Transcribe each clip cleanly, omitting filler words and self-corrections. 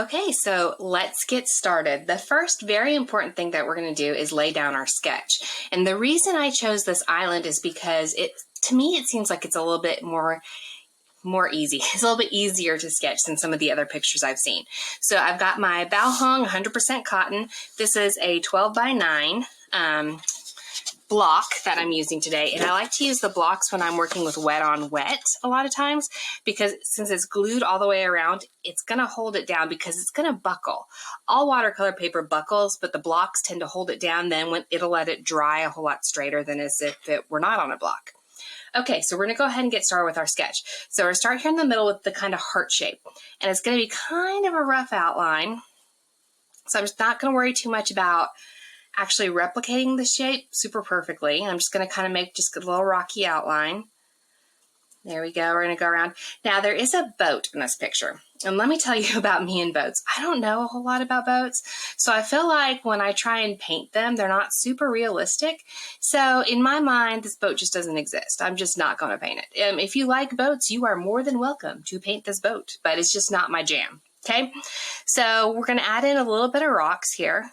Okay, so let's get started. The first very important thing that we're going to do is lay down our sketch. And the reason I chose this island is because to me, it seems like it's a little bit more easy. It's a little bit easier to sketch than some of the other pictures I've seen. So I've got my bao hong 100% cotton. This is a 12 by 9 block that I'm using today. And I like to use the blocks when I'm working with wet on wet a lot of times, because since it's glued all the way around, it's going to hold it down because it's going to buckle. All watercolor paper buckles, but the blocks tend to hold it down. Then when it'll let it dry a whole lot straighter than as if it were not on a block. Okay, so we're going to go ahead and get started with our sketch. So we're going to start here in the middle with the kind of heart shape. And it's going to be kind of a rough outline. So I'm just not going to worry too much about actually replicating the shape super perfectly. I'm just going to kind of make just a little rocky outline. There we go. We're going to go around. Now, there is a boat in this picture. And let me tell you about me and boats. I don't know a whole lot about boats. So I feel like when I try and paint them, they're not super realistic. So in my mind, this boat just doesn't exist. I'm just not going to paint it. If you like boats, you are more than welcome to paint this boat, but it's just not my jam. Okay. So we're going to add in a little bit of rocks here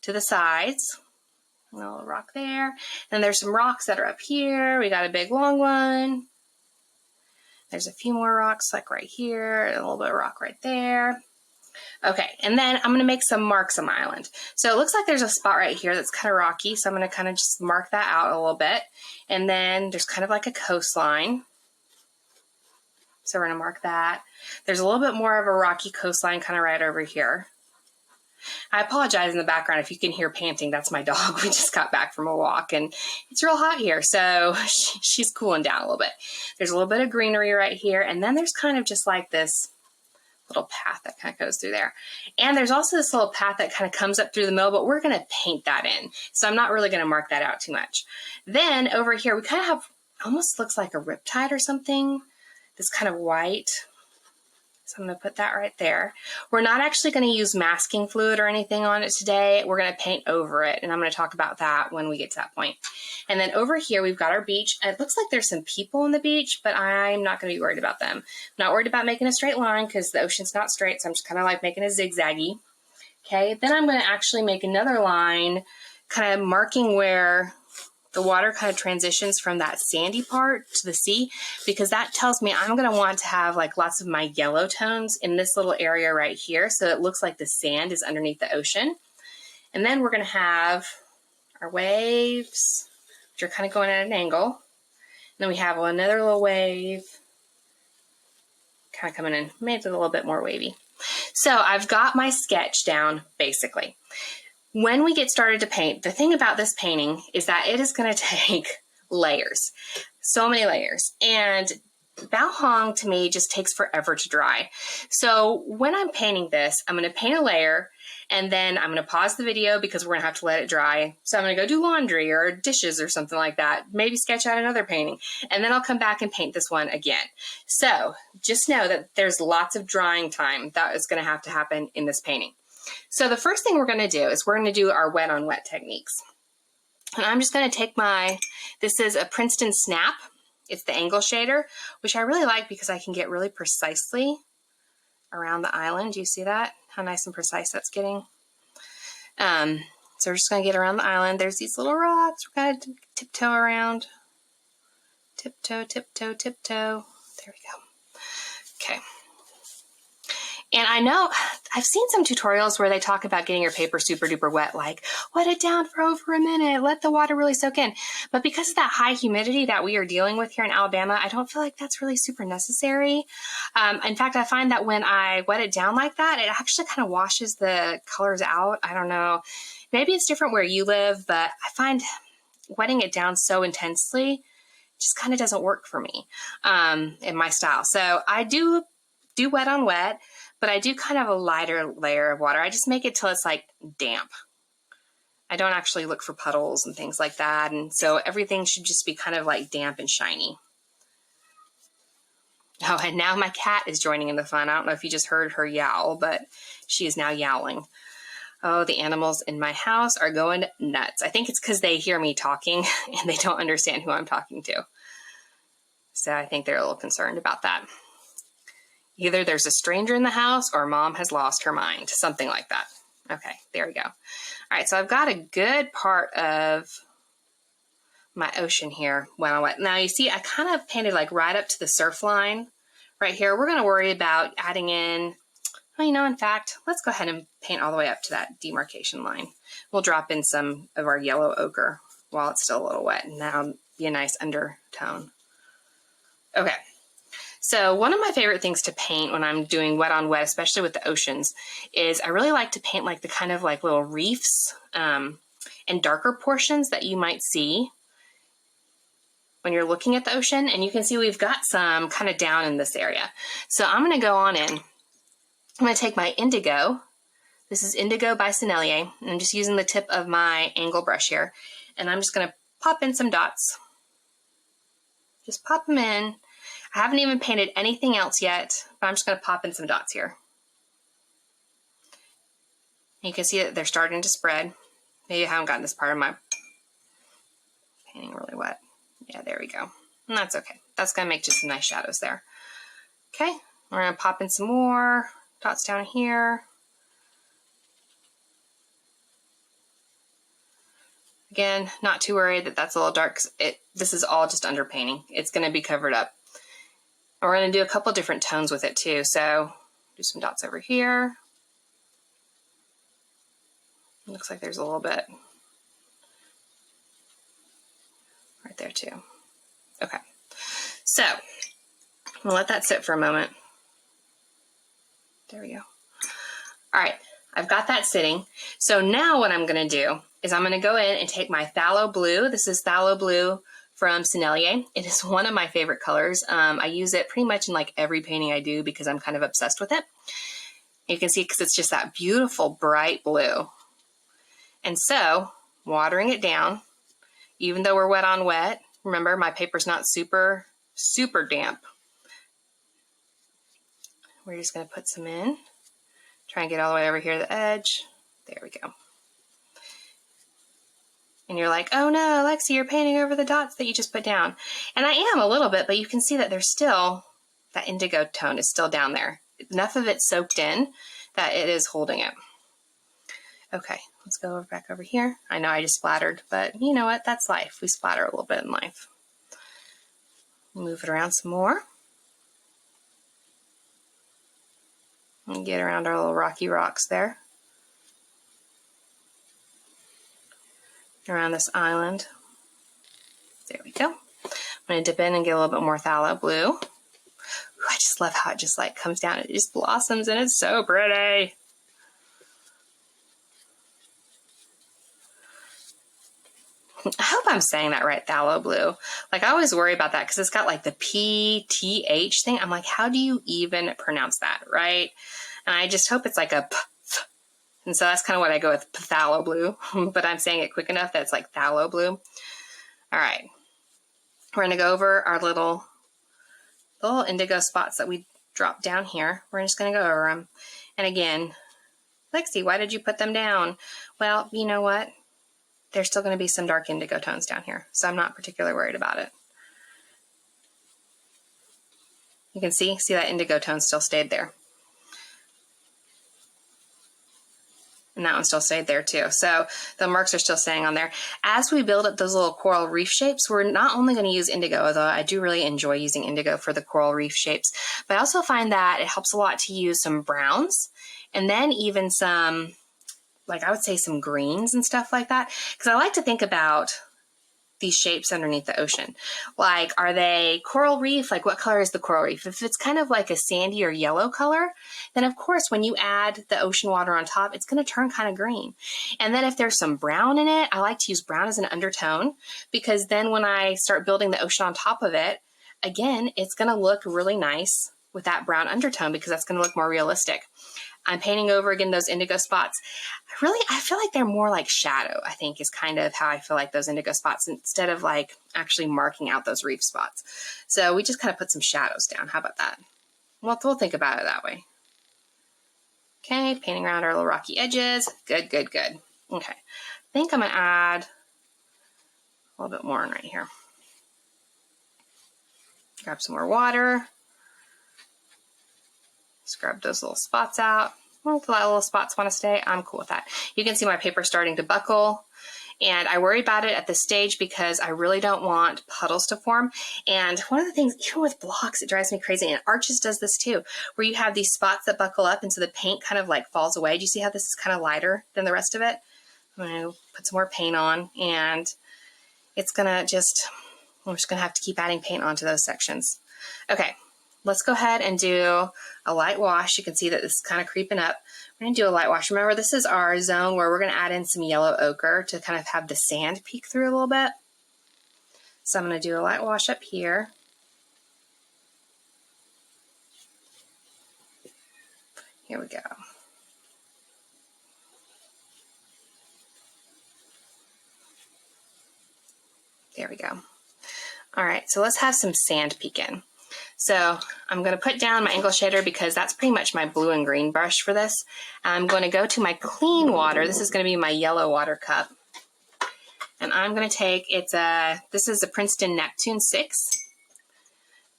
to the sides. A little rock there. And there's some rocks that are up here. We got a big long one. There's a few more rocks like right here, and a little bit of rock right there. Okay, and then I'm going to make some marks on my island. So it looks like there's a spot right here that's kind of rocky, so I'm going to kind of just mark that out a little bit. And then there's kind of like a coastline. So we're going to mark that. There's a little bit more of a rocky coastline kind of right over here. I apologize in the background if you can hear panting. That's my dog. We just got back from a walk and it's real hot here, so she's cooling down a little bit. There's a little bit of greenery right here, and then there's kind of just like this little path that kind of goes through there. And there's also this little path that kind of comes up through the middle, but we're going to paint that in. So I'm not really going to mark that out too much. Then over here, we kind of have, almost looks like a riptide or something. This kind of white. So I'm going to put that right there. We're not actually going to use masking fluid or anything on it today. We're going to paint over it, and I'm going to talk about that when we get to that point. And then over here, we've got our beach. It looks like there's some people on the beach, but I'm not going to be worried about them. I'm not worried about making a straight line because the ocean's not straight, so I'm just kind of like making a zigzaggy. Okay, then I'm going to actually make another line kind of marking where the water kind of transitions from that sandy part to the sea, because that tells me I'm going to want to have like lots of my yellow tones in this little area right here. So it looks like the sand is underneath the ocean. And then we're going to have our waves, which are kind of going at an angle. And then we have another little wave kind of coming in, made it a little bit more wavy. So I've got my sketch down basically. When we get started to paint, the thing about this painting is that it is going to take layers, so many layers. And bao hong to me just takes forever to dry. So when I'm painting this, I'm going to paint a layer, and then I'm going to pause the video because we're going to have to let it dry. So I'm going to go do laundry or dishes or something like that, maybe sketch out another painting, and then I'll come back and paint this one again. So just know that there's lots of drying time that is going to have to happen in this painting. So the first thing we're going to do is we're going to do our wet on wet techniques. And I'm just going to take this is a Princeton Snap. It's the angle shader, which I really like because I can get really precisely around the island. Do you see that? How nice and precise that's getting. So we're just going to get around the island. There's these little rocks. We're going to tiptoe around. Tiptoe, tiptoe, tiptoe. There we go. Okay. And I know I've seen some tutorials where they talk about getting your paper super duper wet, like wet it down for over a minute, let the water really soak in. But because of that high humidity that we are dealing with here in Alabama, I don't feel like that's really super necessary. In fact, I find that when I wet it down like that, it actually kind of washes the colors out. I don't know. Maybe it's different where you live, but I find wetting it down so intensely just kind of doesn't work for me in my style. So I do wet on wet. But I do kind of a lighter layer of water. I just make it till it's like damp. I don't actually look for puddles and things like that. And so everything should just be kind of like damp and shiny. Oh, and now my cat is joining in the fun. I don't know if you just heard her yowl, but she is now yowling. Oh, the animals in my house are going nuts. I think it's because they hear me talking and they don't understand who I'm talking to. So I think they're a little concerned about that. Either there's a stranger in the house or mom has lost her mind, something like that. Okay, there we go. All right, so I've got a good part of my ocean here when I went. Now you see I kind of painted like right up to the surf line right here. We're going to worry about adding in, well, you know, in fact, let's go ahead and paint all the way up to that demarcation line. We'll drop in some of our yellow ochre while it's still a little wet, and that'll be a nice undertone. Okay, so one of my favorite things to paint when I'm doing wet on wet, especially with the oceans, is I really like to paint like the kind of like little reefs and darker portions that you might see when you're looking at the ocean. And you can see we've got some kind of down in this area. So I'm going to go on in. I'm going to take my indigo. This is Indigo by Sennelier. And I'm just using the tip of my angle brush here. And I'm just going to pop in some dots. Just pop them in. I haven't even painted anything else yet, but I'm just going to pop in some dots here. And you can see that they're starting to spread. Maybe I haven't gotten this part of my painting really wet. Yeah, there we go. And that's okay. That's going to make just some nice shadows there. Okay, we're going to pop in some more dots down here. Again, not too worried that that's a little dark. This is all just underpainting. It's going to be covered up. And we're going to do a couple different tones with it too. So do some dots over here. It looks like there's a little bit right there too. Okay, so I'm gonna let that sit for a moment. There we go. All right, I've got that sitting. So now what I'm gonna do is I'm gonna go in and take my Pthalo blue. This is Pthalo blue from Sennelier. It is one of my favorite colors. I use it pretty much in like every painting I do because I'm kind of obsessed with it. You can see because it's just that beautiful bright blue. And so watering it down, even though we're wet on wet, remember my paper's not super damp. We're just going to put some in. Try and get all the way over here to the edge. There we go. And you're like, oh no, Lexi, you're painting over the dots that you just put down. And I am a little bit, but you can see that there's still, that indigo tone is still down there. Enough of it soaked in that it is holding it. Okay, let's go back over here. I know I just splattered, but you know what? That's life. We splatter a little bit in life. Move it around some more. And get around our little rocky rocks there. Around this island. There we go. I'm going to dip in and get a little bit more Pthalo blue. Ooh, I just love how it just like comes down. It just blossoms and it's so pretty. I hope I'm saying that right, Pthalo blue. Like I always worry about that because it's got like the PTH thing. I'm like, how do you even pronounce that, right? And I just hope it's like a p. And so that's kind of what I go with, Pthalo blue. But I'm saying it quick enough that it's like Pthalo blue. All right. We're going to go over our little indigo spots that we dropped down here. We're just going to go over them. And again, Lexi, why did you put them down? Well, you know what? There's still going to be some dark indigo tones down here, so I'm not particularly worried about it. You can see that indigo tone still stayed there. And that one still stayed there too. So the marks are still staying on there. As we build up those little coral reef shapes, we're not only going to use indigo, although I do really enjoy using indigo for the coral reef shapes, but I also find that it helps a lot to use some browns and then even some, like I would say some greens and stuff like that. Because I like to think about these shapes underneath the ocean. Like, are they coral reef? Like, what color is the coral reef? If it's kind of like a sandy or yellow color, then of course, when you add the ocean water on top, it's going to turn kind of green. And then if there's some brown in it, I like to use brown as an undertone because then when I start building the ocean on top of it, again, it's going to look really nice with that brown undertone because that's going to look more realistic. I'm painting over again those indigo spots. I feel like they're more like shadow, I think is kind of how I feel like those indigo spots instead of like actually marking out those reef spots. So we just kind of put some shadows down. How about that? We'll think about it that way. Okay, painting around our little rocky edges. Good, good, good. Okay, I think I'm going to add a little bit more in right here. Grab some more water. Scrub those little spots out. Well, if the little spots want to stay, I'm cool with that. You can see my paper starting to buckle. And I worry about it at this stage because I really don't want puddles to form. And one of the things, even with blocks, it drives me crazy. And Arches does this too, where you have these spots that buckle up and so the paint kind of like falls away. Do you see how this is kind of lighter than the rest of it? I'm going to put some more paint on, and it's going to just, I'm just going to have to keep adding paint onto those sections. Okay, let's go ahead and do a light wash. You can see that this is kind of creeping up. We're going to do a light wash. Remember, this is our zone where we're going to add in some yellow ochre to kind of have the sand peek through a little bit. So I'm going to do a light wash up here. Here we go. There we go. All right, so let's have some sand peek in. So I'm going to put down my angle shader because that's pretty much my blue and green brush for this. I'm going to go to my clean water. This is going to be my yellow water cup. And I'm going to take, this is a Princeton Neptune 6.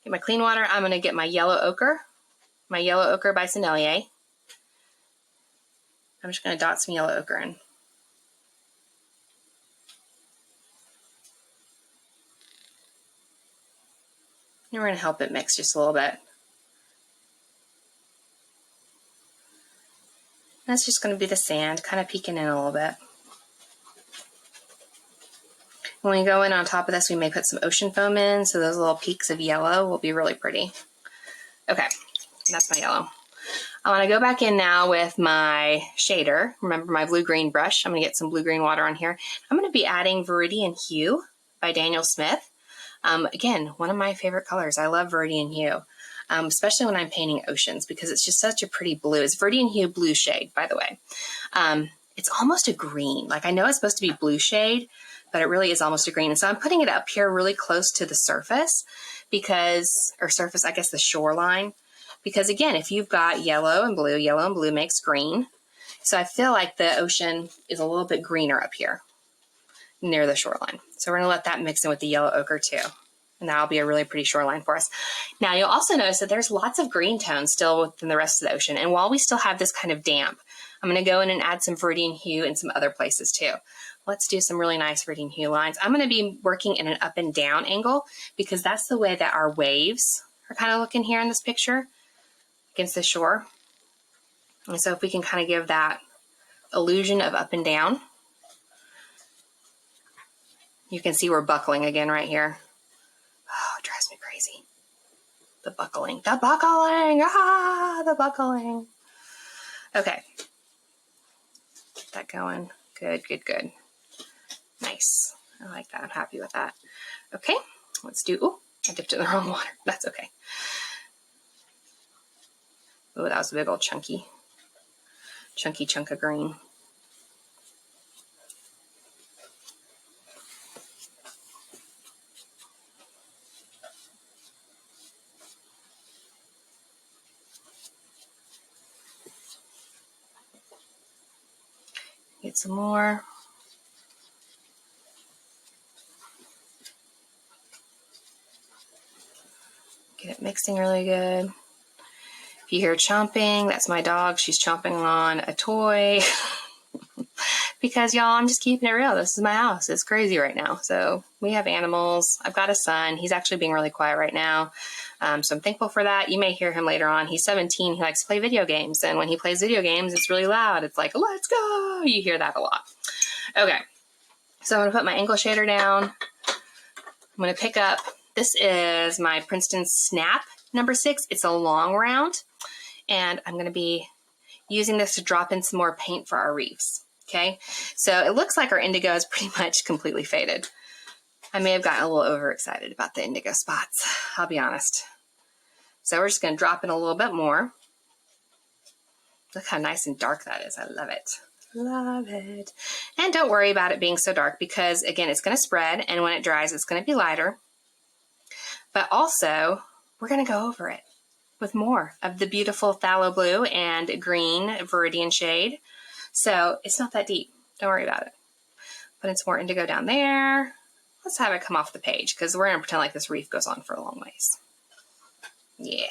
Get my clean water. I'm going to get my yellow ochre by Sennelier. I'm just going to dot some yellow ochre in. And we're going to help it mix just a little bit. That's just going to be the sand kind of peeking in a little bit. When we go in on top of this, we may put some ocean foam in, so those little peaks of yellow will be really pretty. Okay, that's my yellow. I want to go back in now with my shader. Remember my blue-green brush. I'm going to get some blue-green water on here. I'm going to be adding Viridian Hue by Daniel Smith. Again, one of my favorite colors. I love Viridian Hue, especially when I'm painting oceans because it's just such a pretty blue. It's Viridian Hue blue shade, by the way. It's almost a green. Like I know it's supposed to be blue shade, but it really is almost a green. And so I'm putting it up here really close to the surface because, or surface, I guess the shoreline. Because again, if you've got yellow and blue makes green. So I feel like the ocean is a little bit greener up here near the shoreline. So we're going to let that mix in with the yellow ochre too. And that'll be a really pretty shoreline for us. Now you'll also notice that there's lots of green tones still within the rest of the ocean. And while we still have this kind of damp, I'm going to go in and add some Viridian Hue in some other places too. Let's do some really nice Viridian Hue lines. I'm going to be working in an up and down angle because that's the way that our waves are kind of looking here in this picture against the shore. And so if we can kind of give that illusion of up and down, you can see we're buckling again right here. Oh, it drives me crazy. The buckling, the buckling. Okay. Get that going. Good, good, good. Nice. I like that. I'm happy with that. Okay, let's do, oh, I dipped it in the wrong water. That's okay. Oh, that was a big old chunky chunk of green. Get some more. Get it mixing really good. If you hear chomping, that's my dog. She's chomping on a toy. Because y'all, I'm just keeping it real. This is my house. It's crazy right now. So we have animals. I've got a son. He's actually being really quiet right now. So I'm thankful for that. You may hear him later on. He's 17. He likes to play video games. And when he plays video games, it's really loud. It's like, let's go. You hear that a lot. Okay. So I'm going to put my angle shader down. I'm going to pick up, this is my Princeton Snap number 6. It's a long round. And I'm going to be using this to drop in some more paint for our reefs. Okay, so it looks like our indigo is pretty much completely faded. I may have gotten a little overexcited about the indigo spots, I'll be honest. So we're just going to drop in a little bit more. Look how nice and dark that is. I love it. Love it. And don't worry about it being so dark because, again, it's going to spread, and when it dries, it's going to be lighter. But also, we're going to go over it with more of the beautiful phthalo blue and green Viridian shade. So it's not that deep. Don't worry about it. Put in some more indigo down there. Let's have it come off the page because we're going to pretend like this reef goes on for a long ways. Yeah,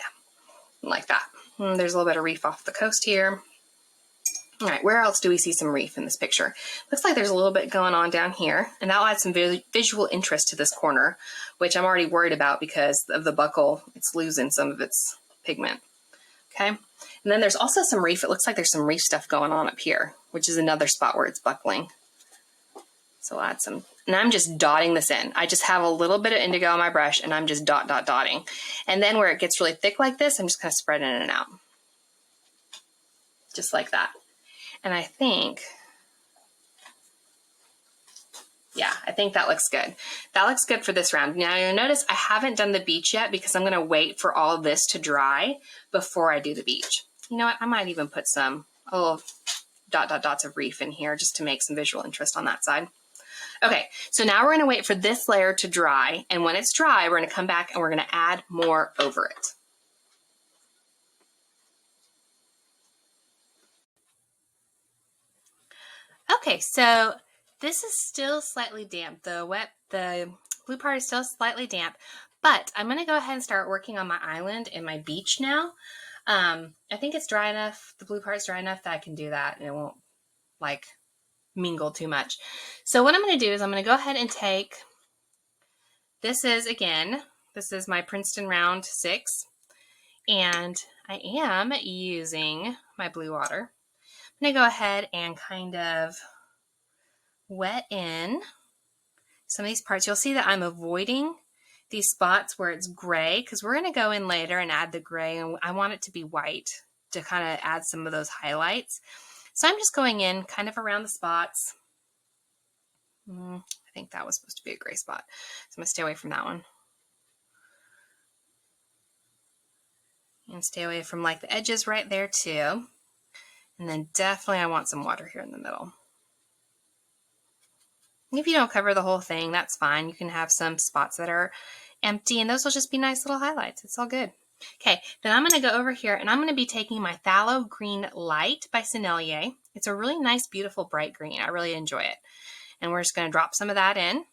like that. There's a little bit of reef off the coast here. All right, where else do we see some reef in this picture? Looks like there's a little bit going on down here, and that'll add some visual interest to this corner, which I'm already worried about because of the buckle. It's losing some of its pigment. Okay, and then there's also some reef. It looks like there's some reef stuff going on up here, which is another spot where it's buckling. So I'll add some, and I'm just dotting this in. I just have a little bit of indigo on my brush, and I'm just dotting. And then where it gets really thick like this, I'm just kind of spreading it out. Just like that. And I think, yeah, I think that looks good. That looks good for this round. Now you'll notice I haven't done the beach yet because I'm going to wait for all of this to dry before I do the beach. You know what? I might even put some little dots of reef in here just to make some visual interest on that side. Okay, so now we're going to wait for this layer to dry. And when it's dry, we're going to come back and we're going to add more over it. Okay, so this is still slightly damp. The blue part is still slightly damp, but I'm going to go ahead and start working on my island and my beach now. I think it's dry enough. The blue part's dry enough that I can do that and it won't like mingle too much. So what I'm going to do is I'm going to go ahead and take, this is my Princeton round 6, and I am using my blue water. I'm going to go ahead and kind of wet in some of these parts. You'll see that I'm avoiding these spots where it's gray because we're going to go in later and add the gray, and I want it to be white to kind of add some of those highlights. So I'm just going in kind of around the spots. I think that was supposed to be a gray spot, so I'm going to stay away from that one. And stay away from like the edges right there too. And then definitely I want some water here in the middle. If you don't cover the whole thing, that's fine. You can have some spots that are empty, and those will just be nice little highlights. It's all good. Okay, then I'm going to go over here, and I'm going to be taking my Pthalo Green Light by Sennelier. It's a really nice, beautiful, bright green. I really enjoy it. And we're just going to drop some of that in.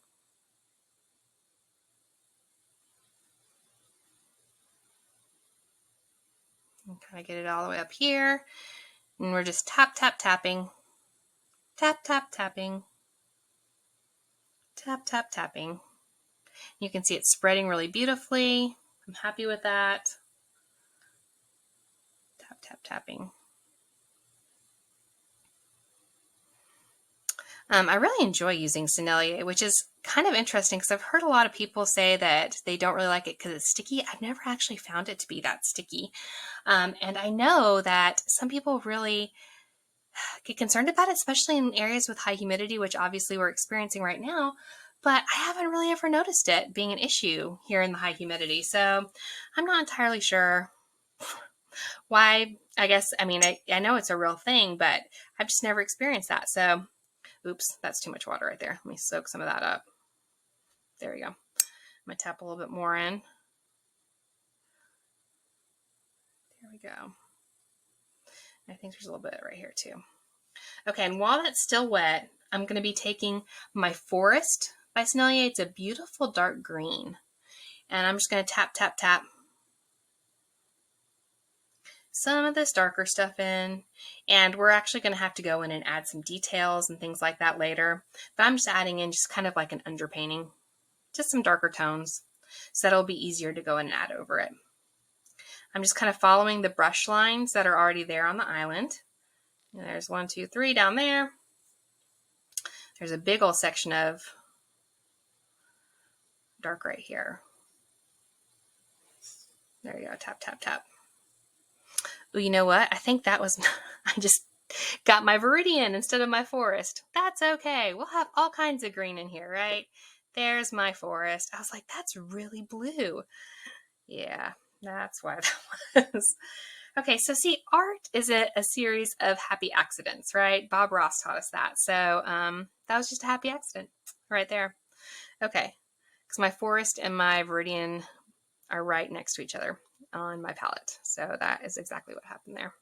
And kind of get it all the way up here. And we're just tapping. Tap, tap, tapping. Tap, tap, tapping. You can see it's spreading really beautifully. I'm happy with that. Tap, tap, tapping. I really enjoy using Sennelier, which is kind of interesting because I've heard a lot of people say that they don't really like it because it's sticky. I've never actually found it to be that sticky. And I know that some people really get concerned about it, especially in areas with high humidity, which obviously we're experiencing right now. But I haven't really ever noticed it being an issue here in the high humidity. So I'm not entirely sure why. I guess, I mean, I know it's a real thing, but I've just never experienced that. So, oops, that's too much water right there. Let me soak some of that up. There we go. I'm going to tap a little bit more in. There we go. I think there's a little bit right here too. Okay, and while that's still wet, I'm going to be taking my Forest by Sennelier. It's a beautiful dark green. And I'm just going to tap, tap, tap some of this darker stuff in. And we're actually going to have to go in and add some details and things like that later. But I'm just adding in just kind of like an underpainting, just some darker tones, so that'll be easier to go in and add over it. I'm just kind of following the brush lines that are already there on the island. And there's 1, 2, 3 down there. There's a big old section of dark right here. There you go, tap, tap, tap. Oh, you know what? I think that was, I just got my Viridian instead of my Forest. That's okay. We'll have all kinds of green in here, right? There's my Forest. I was like, that's really blue. Yeah, that's why that was. Okay, so see, art is a series of happy accidents, right? Bob Ross taught us that. So that was just a happy accident right there. Okay, because my Forest and my Viridian are right next to each other on my palette. So that is exactly what happened there.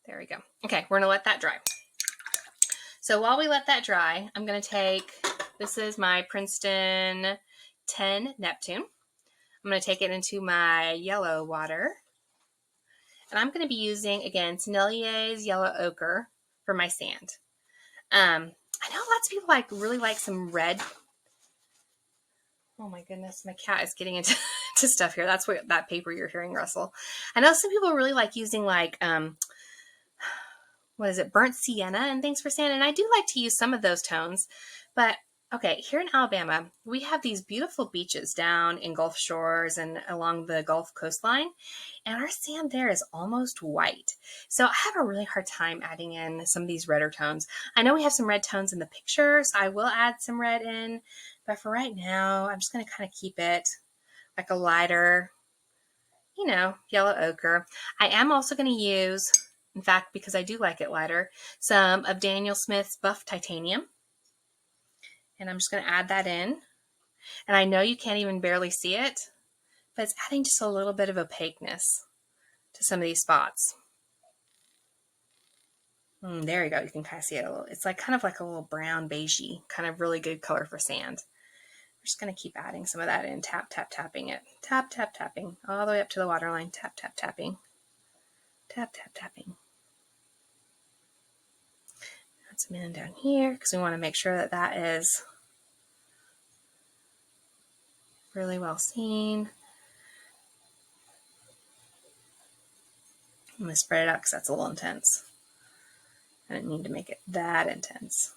There we go. Okay, we're going to let that dry. So while we let that dry, I'm going to take, this is my Princeton 10 Neptune. I'm going to take it into my yellow water. And I'm going to be using, again, Sennelier's Yellow Ochre for my sand. I know lots of people really like some red. Oh my goodness, my cat is getting into to stuff here. That's what that paper you're hearing rustle. I know some people really like using what is it, burnt sienna and things for sand. And I do like to use some of those tones. But okay, here in Alabama, we have these beautiful beaches down in Gulf Shores and along the Gulf coastline. And our sand there is almost white. So I have a really hard time adding in some of these redder tones. I know we have some red tones in the picture, so I will add some red in. But for right now, I'm just going to kind of keep it like a lighter, yellow ochre. I am also going to use, in fact, because I do like it lighter, some of Daniel Smith's Buff Titanium. And I'm just going to add that in. And I know you can't even barely see it, but it's adding just a little bit of opaqueness to some of these spots. There you go. You can kind of see it a little. It's kind of like a little brown beigey, kind of really good color for sand. We're just going to keep adding some of that in, tap, tap, tapping it. Tap, tap, tapping, all the way up to the waterline. Tap, tap, tapping. Tap, tap, tapping. Add some in down here because we want to make sure that that is really well seen. I'm going to spread it out because that's a little intense. I didn't need to make it that intense.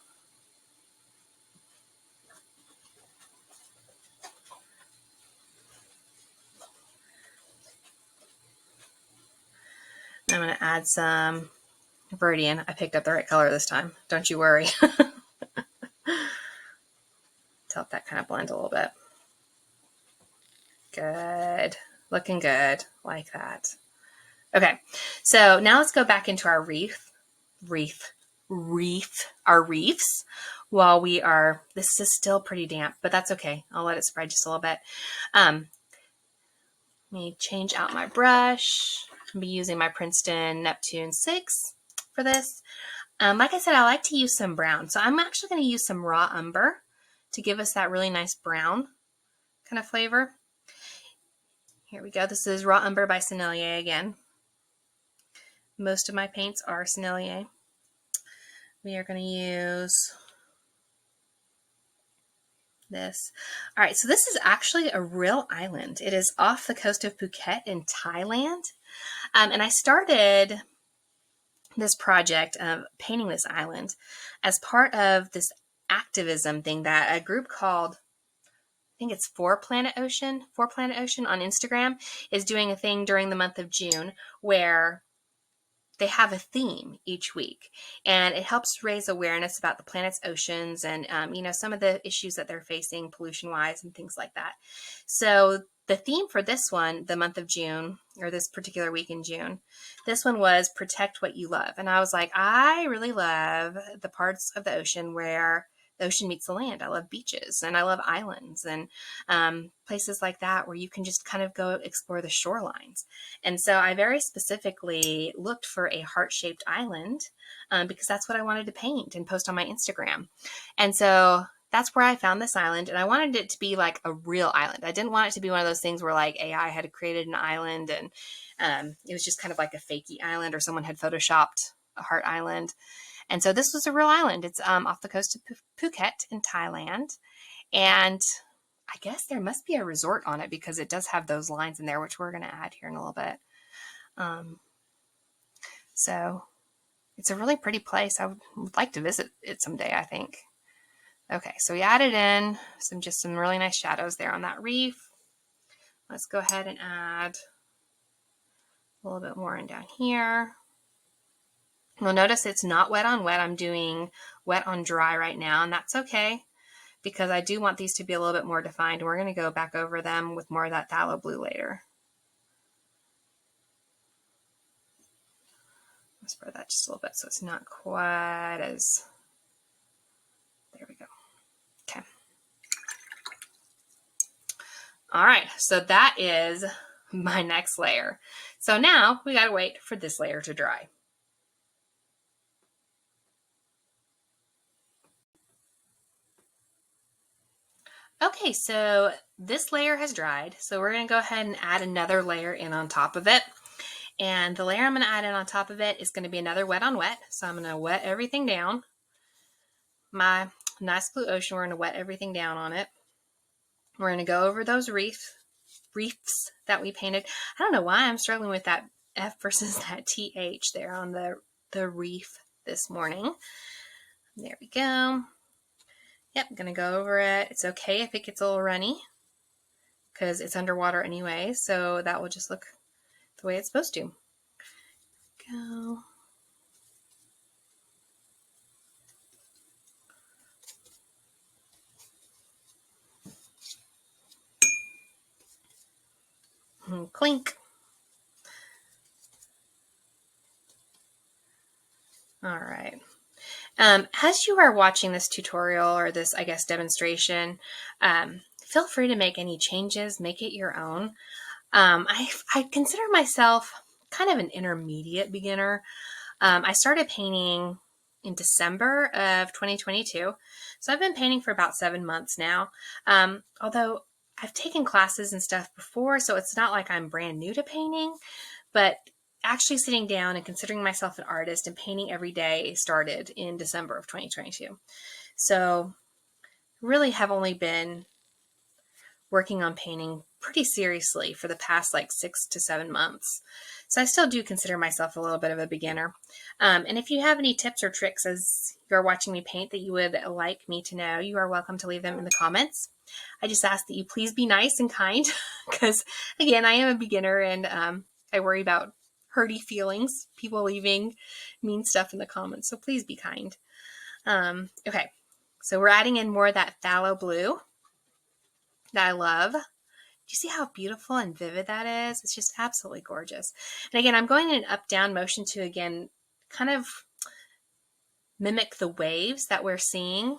I'm going to add some Viridian. I picked up the right color this time. Don't you worry. To help that kind of blend a little bit. Good. Looking good. Like that. Okay. So now let's go back into our our reefs while we are, this is still pretty damp, but that's okay. I'll let it spread just a little bit. Let me change out my brush. I'll be using my Princeton Neptune 6 for this. Like I said, I like to use some brown. So I'm actually going to use some raw umber to give us that really nice brown kind of flavor. Here we go. This is raw umber by Sennelier again. Most of my paints are Sennelier. We are going to use this. All right, so this is actually a real island. It is off the coast of Phuket in Thailand. And I started this project of painting this island as part of this activism thing that a group called, I think it's 4Planet Ocean on Instagram is doing a thing during the month of June where they have a theme each week, and it helps raise awareness about the planet's oceans and, some of the issues that they're facing pollution-wise and things like that. So the theme for this one, the month of June, or this particular week in June, this one was Protect What You Love. And I was like, I really love the parts of the ocean where the ocean meets the land. I love beaches and I love islands and places like that where you can just kind of go explore the shorelines. And so I very specifically looked for a heart-shaped island because that's what I wanted to paint and post on my Instagram. And so that's where I found this island, and I wanted it to be like a real island. I didn't want it to be one of those things where like AI had created an island and it was just kind of like a fakey island or someone had photoshopped a heart island. And so this was a real island. It's off the coast of Phuket in Thailand. And I guess there must be a resort on it because it does have those lines in there, which we're going to add here in a little bit. So it's a really pretty place. I would like to visit it someday, I think. Okay, so we added in some really nice shadows there on that reef. Let's go ahead and add a little bit more in down here. You'll notice it's not wet on wet. I'm doing wet on dry right now, and that's okay because I do want these to be a little bit more defined. We're going to go back over them with more of that phthalo blue later. I'll spread that just a little bit so it's not quite as, there we go. Okay. All right, so that is my next layer. So now we gotta wait for this layer to dry. Okay, so this layer has dried. So we're gonna go ahead and add another layer in on top of it. And the layer I'm going to add in on top of it is going to be another wet on wet. So I'm going to wet everything down. My nice blue ocean, we're going to wet everything down on it. We're going to go over those reefs that we painted. I don't know why I'm struggling with that F versus that TH there on the reef this morning. There we go. Yep, I'm going to go over it. It's okay if it gets a little runny because it's underwater anyway, so that will just look the way it's supposed to. Go. Clink. All right. As you are watching this tutorial or this, I guess, demonstration, feel free to make any changes, make it your own. I consider myself kind of an intermediate beginner. I started painting in December of 2022. So I've been painting for about 7 months now. Although I've taken classes and stuff before, so it's not like I'm brand new to painting, but actually sitting down and considering myself an artist and painting every day started in December of 2022. So really have only been working on painting pretty seriously for the past like 6 to 7 months. So I still do consider myself a little bit of a beginner. And if you have any tips or tricks as you're watching me paint that you would like me to know, you are welcome to leave them in the comments. I just ask that you please be nice and kind because, again, I am a beginner and I worry about hurty feelings, people leaving mean stuff in the comments. So please be kind. Okay, so we're adding in more of that phthalo blue that I love. Do you see how beautiful and vivid that is? It's just absolutely gorgeous. And again, I'm going in an up-down motion to, again, kind of mimic the waves that we're seeing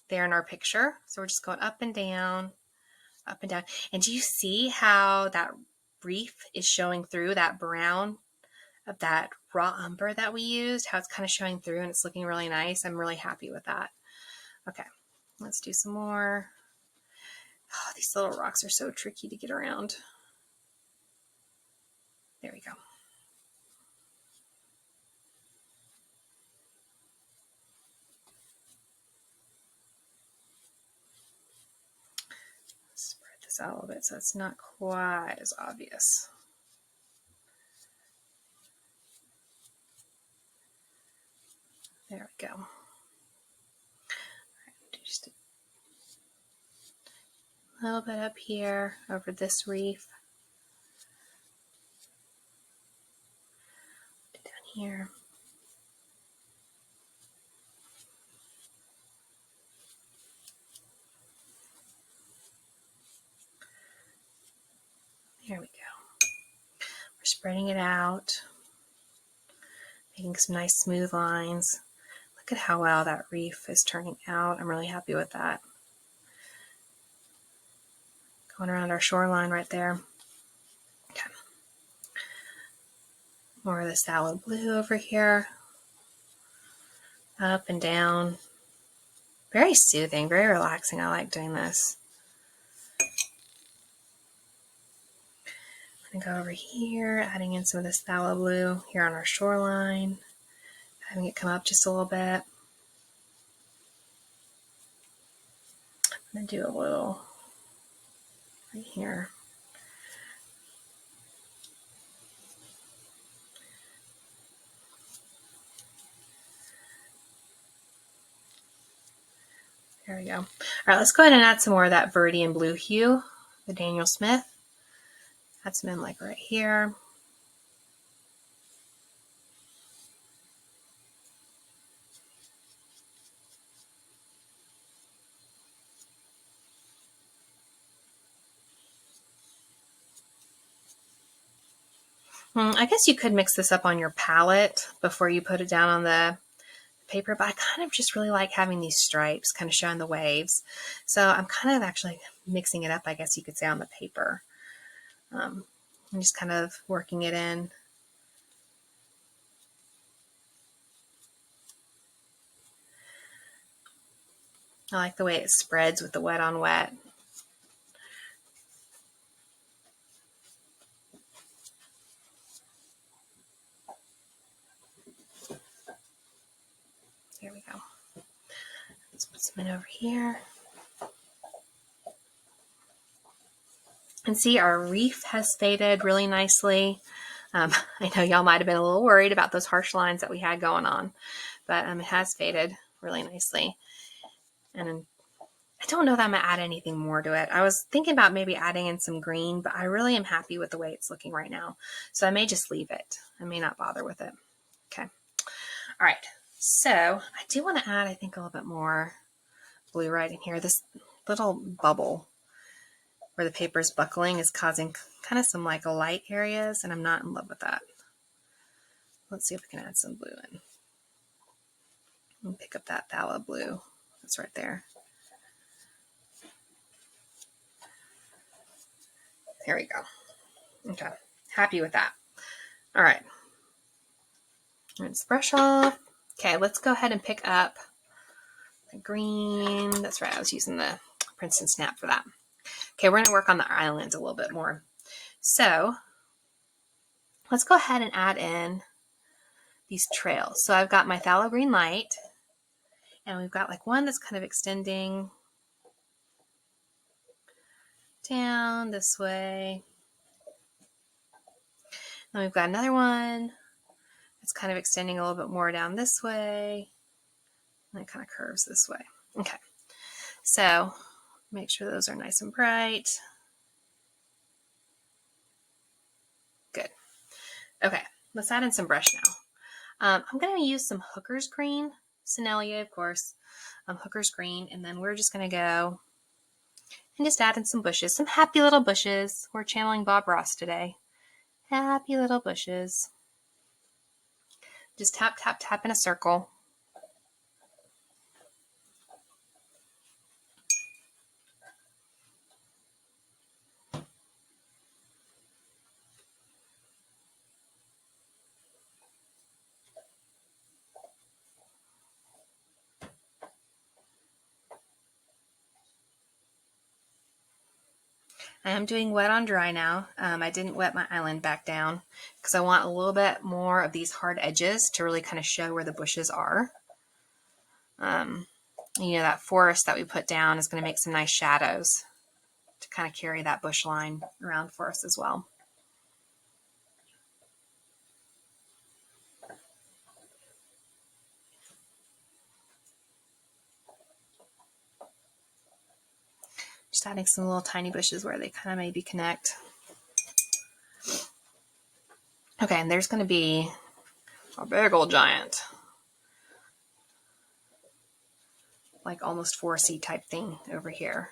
there in our picture. So we're just going up and down, up and down. And do you see how that reef is showing through that brown of that raw umber that we used, how it's kind of showing through and it's looking really nice. I'm really happy with that. Okay, let's do some more. Oh, these little rocks are so tricky to get around. There we go. Spread this out a little bit so it's not quite as obvious. There we go. All right, do just a little bit up here over this reef. Down here. There we go. We're spreading it out, making some nice smooth lines. Look at how well that reef is turning out. I'm really happy with that. Going around our shoreline right there. Okay. More of the salad blue over here. Up and down. Very soothing, very relaxing. I like doing this. I'm going to go over here, adding in some of this phthalo blue here on our shoreline. Having it come up just a little bit. I'm going to do a little right here. There we go. All right, let's go ahead and add some more of that Viridian blue hue, the Daniel Smith. Add some in like right here. I guess you could mix this up on your palette before you put it down on the paper, but I kind of just really like having these stripes kind of showing the waves. So I'm kind of actually mixing it up, I guess you could say, on the paper. I'm just kind of working it in. I like the way it spreads with the wet on wet. There we go. Let's put some in over here. And see, our reef has faded really nicely. I know y'all might have been a little worried about those harsh lines that we had going on, but it has faded really nicely. And I don't know that I'm going to add anything more to it. I was thinking about maybe adding in some green, but I really am happy with the way it's looking right now. So I may just leave it. I may not bother with it. Okay. All right. So I do want to add, I think, a little bit more blue right in here. This little bubble where the paper is buckling is causing kind of some like light areas, and I'm not in love with that. Let's see if we can add some blue in. And pick up that phthalo blue. That's right there. There we go. Okay. Happy with that. All right. Rinse the brush off. Okay, let's go ahead and pick up the green. That's right. I was using the Princeton Snap for that. Okay, we're going to work on the island a little bit more. So let's go ahead and add in these trails. So I've got my phthalo green light, and we've got like one that's kind of extending down this way. Then we've got another one that's kind of extending a little bit more down this way. And it kind of curves this way. Okay. So make sure those are nice and bright. Good. Okay. Let's add in some brush now. I'm going to use some Hooker's Green, Sennelier, of course, Hooker's Green, and then we're just going to go and just add in some bushes, some happy little bushes. We're channeling Bob Ross today. Happy little bushes. Just tap, tap, tap in a circle. I am doing wet on dry now. I didn't wet my island back down because I want a little bit more of these hard edges to really kind of show where the bushes are. You know, that forest that we put down is going to make some nice shadows to kind of carry that bush line around for us as well. Just adding some little tiny bushes where they kind of maybe connect. Okay, and there's going to be a big old giant, like almost foresty type thing over here.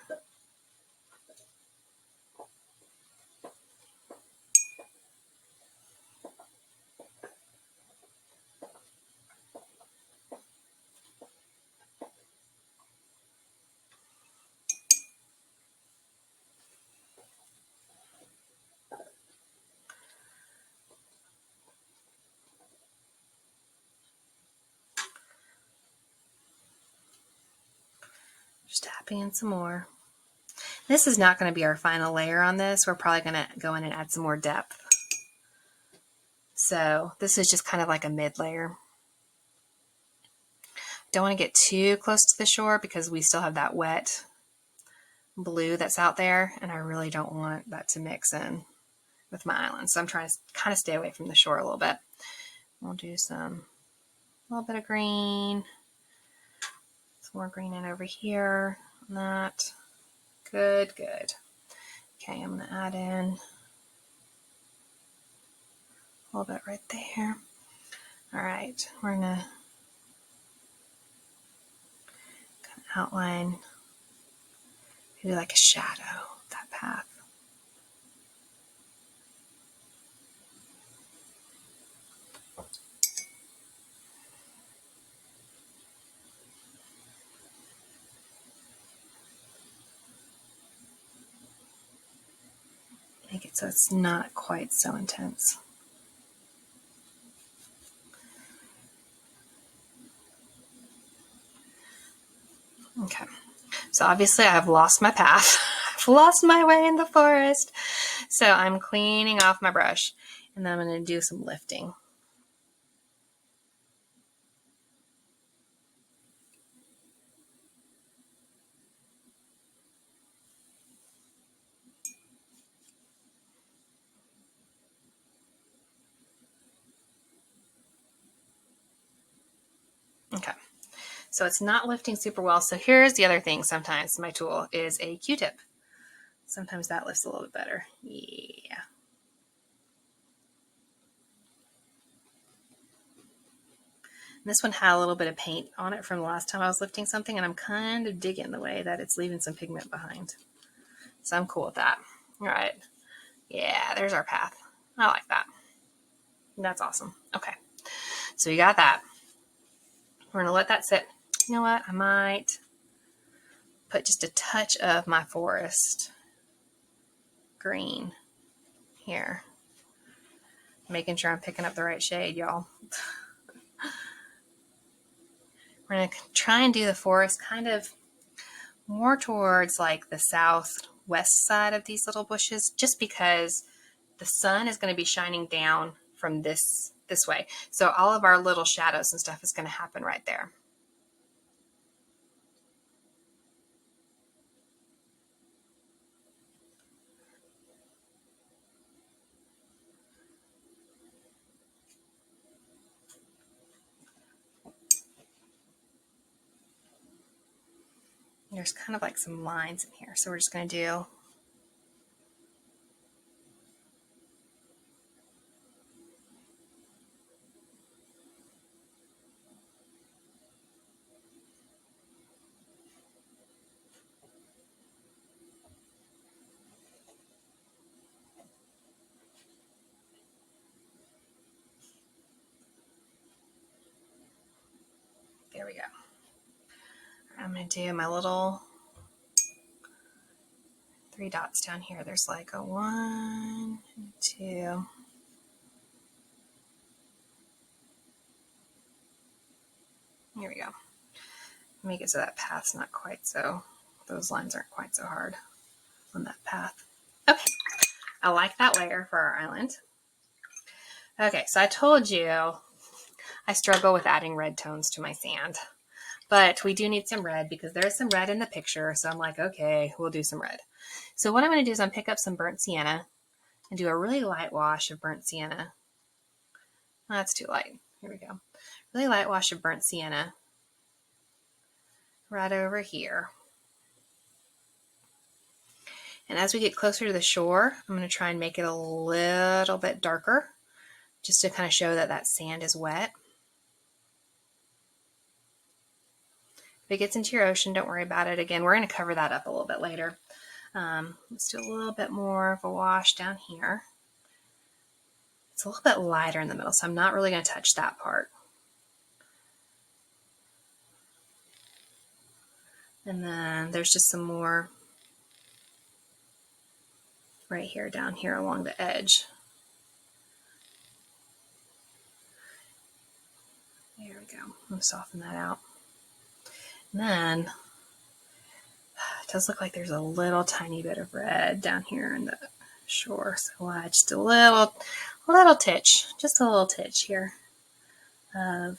Just tapping in some more. This is not going to be our final layer on this. We're probably going to go in and add some more depth. So this is just kind of like a mid layer. Don't want to get too close to the shore because we still have that wet blue that's out there, and I really don't want that to mix in with my island. So I'm trying to kind of stay away from the shore a little bit. We'll do a little bit of green. Some more green in over here on that. Good, good. Okay, I'm going to add in a little bit right there. All right, we're going to kind of outline maybe like a shadow of that path. Make it so it's not quite so intense. Okay, so obviously I've lost my path. I've lost my way in the forest. So I'm cleaning off my brush, and then I'm going to do some lifting. Okay. So it's not lifting super well. So here's the other thing. Sometimes my tool is a Q-tip. Sometimes that lifts a little bit better. Yeah. And this one had a little bit of paint on it from the last time I was lifting something, and I'm kind of digging the way that it's leaving some pigment behind. So I'm cool with that. All right. Yeah, there's our path. I like that. That's awesome. Okay. So we got that. We're going to let that sit. You know what? I might put just a touch of my forest green here. Making sure I'm picking up the right shade, y'all. We're going to try and do the forest kind of more towards like the southwest side of these little bushes, just because the sun is going to be shining down from this way. So all of our little shadows and stuff is going to happen right there. There's kind of like some lines in here. So we're just going to do there we go. I'm going to do my little 3 dots down here. There's like a 1, 2. Here we go. Make it so that path's not quite so, those lines aren't quite so hard on that path. Okay, I like that layer for our island. Okay, so I told you I struggle with adding red tones to my sand, but we do need some red because there's some red in the picture. So I'm like, okay, we'll do some red. So what I'm going to do is I'm pick up some burnt sienna and do a really light wash of burnt sienna. Oh, that's too light. Here we go. Really light wash of burnt sienna right over here. And as we get closer to the shore, I'm going to try and make it a little bit darker just to kind of show that that sand is wet. If it gets into your ocean, don't worry about it. Again, we're going to cover that up a little bit later. Let's do a little bit more of a wash down here. It's a little bit lighter in the middle, so I'm not really going to touch that part. And then there's just some more right here, down here along the edge. There we go. I'm going to soften that out. And then it does look like there's a little tiny bit of red down here in the shore. So we'll add just a little titch, just a little titch here of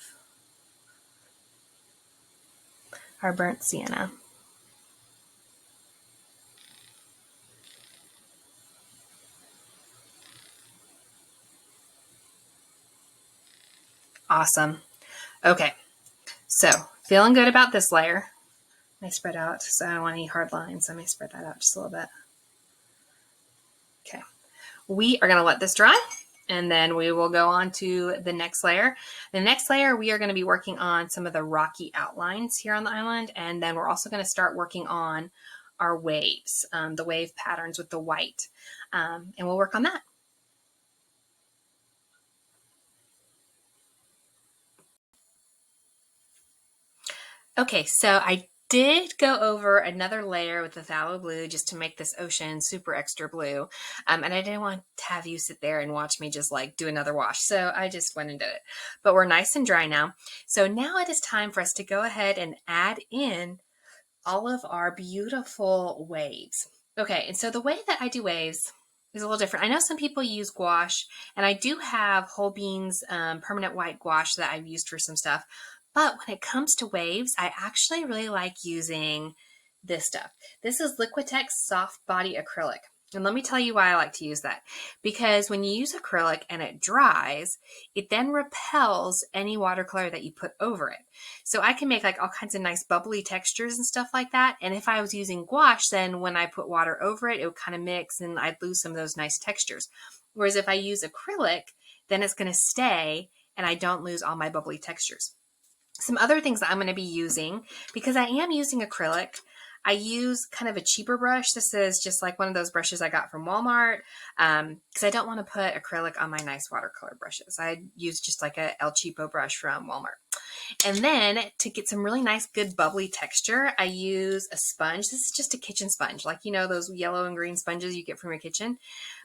our burnt sienna. Awesome. Okay, so feeling good about this layer. I may spread out, so I don't want any hard lines. So I may spread that out just a little bit. Okay, we are going to let this dry, and then we will go on to the next layer. The next layer, we are going to be working on some of the rocky outlines here on the island, and then we're also going to start working on our waves, the wave patterns with the white, and we'll work on that. Okay, so I did go over another layer with the phthalo blue just to make this ocean super extra blue. And I didn't want to have you sit there and watch me just like do another wash. So I just went and did it. But we're nice and dry now. So now it is time for us to go ahead and add in all of our beautiful waves. Okay, and so the way that I do waves is a little different. I know some people use gouache, and I do have whole beans permanent white gouache that I've used for some stuff. But when it comes to waves, I actually really like using this stuff. This is Liquitex Soft Body Acrylic. And let me tell you why I like to use that. Because when you use acrylic and it dries, it then repels any watercolor that you put over it. So I can make like all kinds of nice bubbly textures and stuff like that. And if I was using gouache, then when I put water over it, it would kind of mix and I'd lose some of those nice textures. Whereas if I use acrylic, then it's going to stay and I don't lose all my bubbly textures. Some other things that I'm going to be using, because I am using acrylic, I use kind of a cheaper brush. This is just like one of those brushes I got from Walmart because I don't want to put acrylic on my nice watercolor brushes. I use just like a El Cheapo brush from Walmart. And then to get some really nice, good bubbly texture, I use a sponge. This is just a kitchen sponge, like, you know, those yellow and green sponges you get from your kitchen.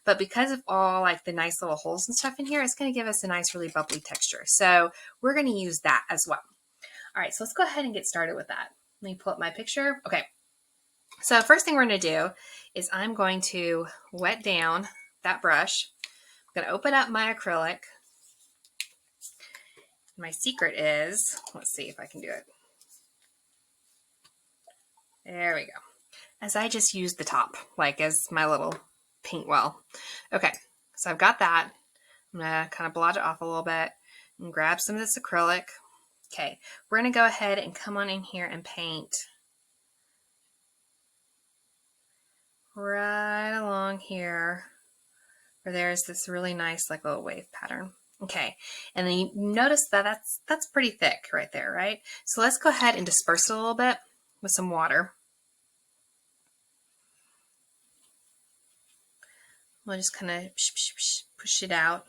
But because of all like the nice little holes and stuff in here, it's going to give us a nice, really bubbly texture. So we're going to use that as well. All right, so let's go ahead and get started with that. Let me pull up my picture. Okay, so first thing we're going to do is I'm going to wet down that brush. I'm going to open up my acrylic. My secret is, let's see if I can do it. There we go. As I just use the top, like as my little paint well. Okay, so I've got that. I'm going to kind of blot it off a little bit and grab some of this acrylic. Okay, we're going to go ahead and come on in here and paint right along here where there's this really nice like little wave pattern. Okay, and then you notice that that's pretty thick right there, right? So let's go ahead and disperse it a little bit with some water. We'll just kind of push it out.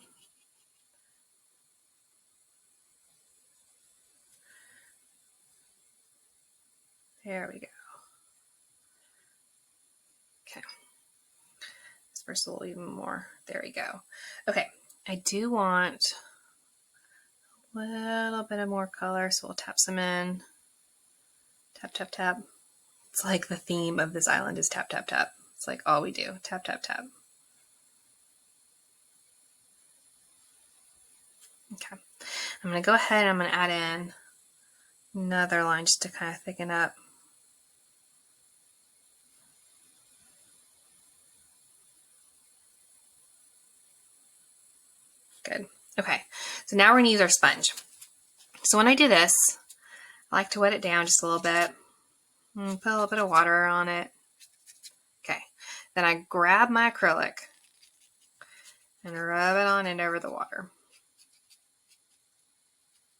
There we go. Okay. Disperse a little even more. There we go. Okay. I do want a little bit of more color, so we'll tap some in. Tap, tap, tap. It's like the theme of this island is tap, tap, tap. It's like all we do. Tap, tap, tap. Okay. I'm going to go ahead and I'm going to add in another line just to kind of thicken up. Good. Okay, so now we're going to use our sponge. So when I do this, I like to wet it down just a little bit. Put a little bit of water on it. Okay, then I grab my acrylic and rub it on in over the water.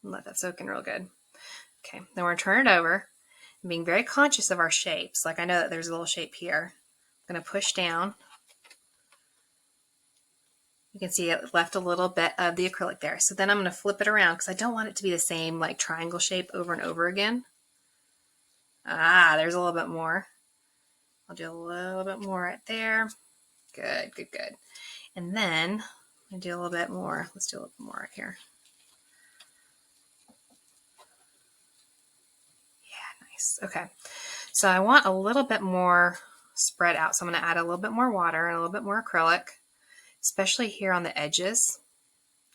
And let that soak in real good. Okay, then we're going to turn it over and being very conscious of our shapes. Like I know that there's a little shape here. I'm going to push down. You can see it left a little bit of the acrylic there. So then I'm going to flip it around because I don't want it to be the same like triangle shape over and over again. There's a little bit more. I'll do a little bit more right there. Good, good, good. And then I'm going to do a little bit more. Let's do a little bit more right here. Yeah, nice. Okay. So I want a little bit more spread out. So I'm going to add a little bit more water and a little bit more acrylic, especially here on the edges,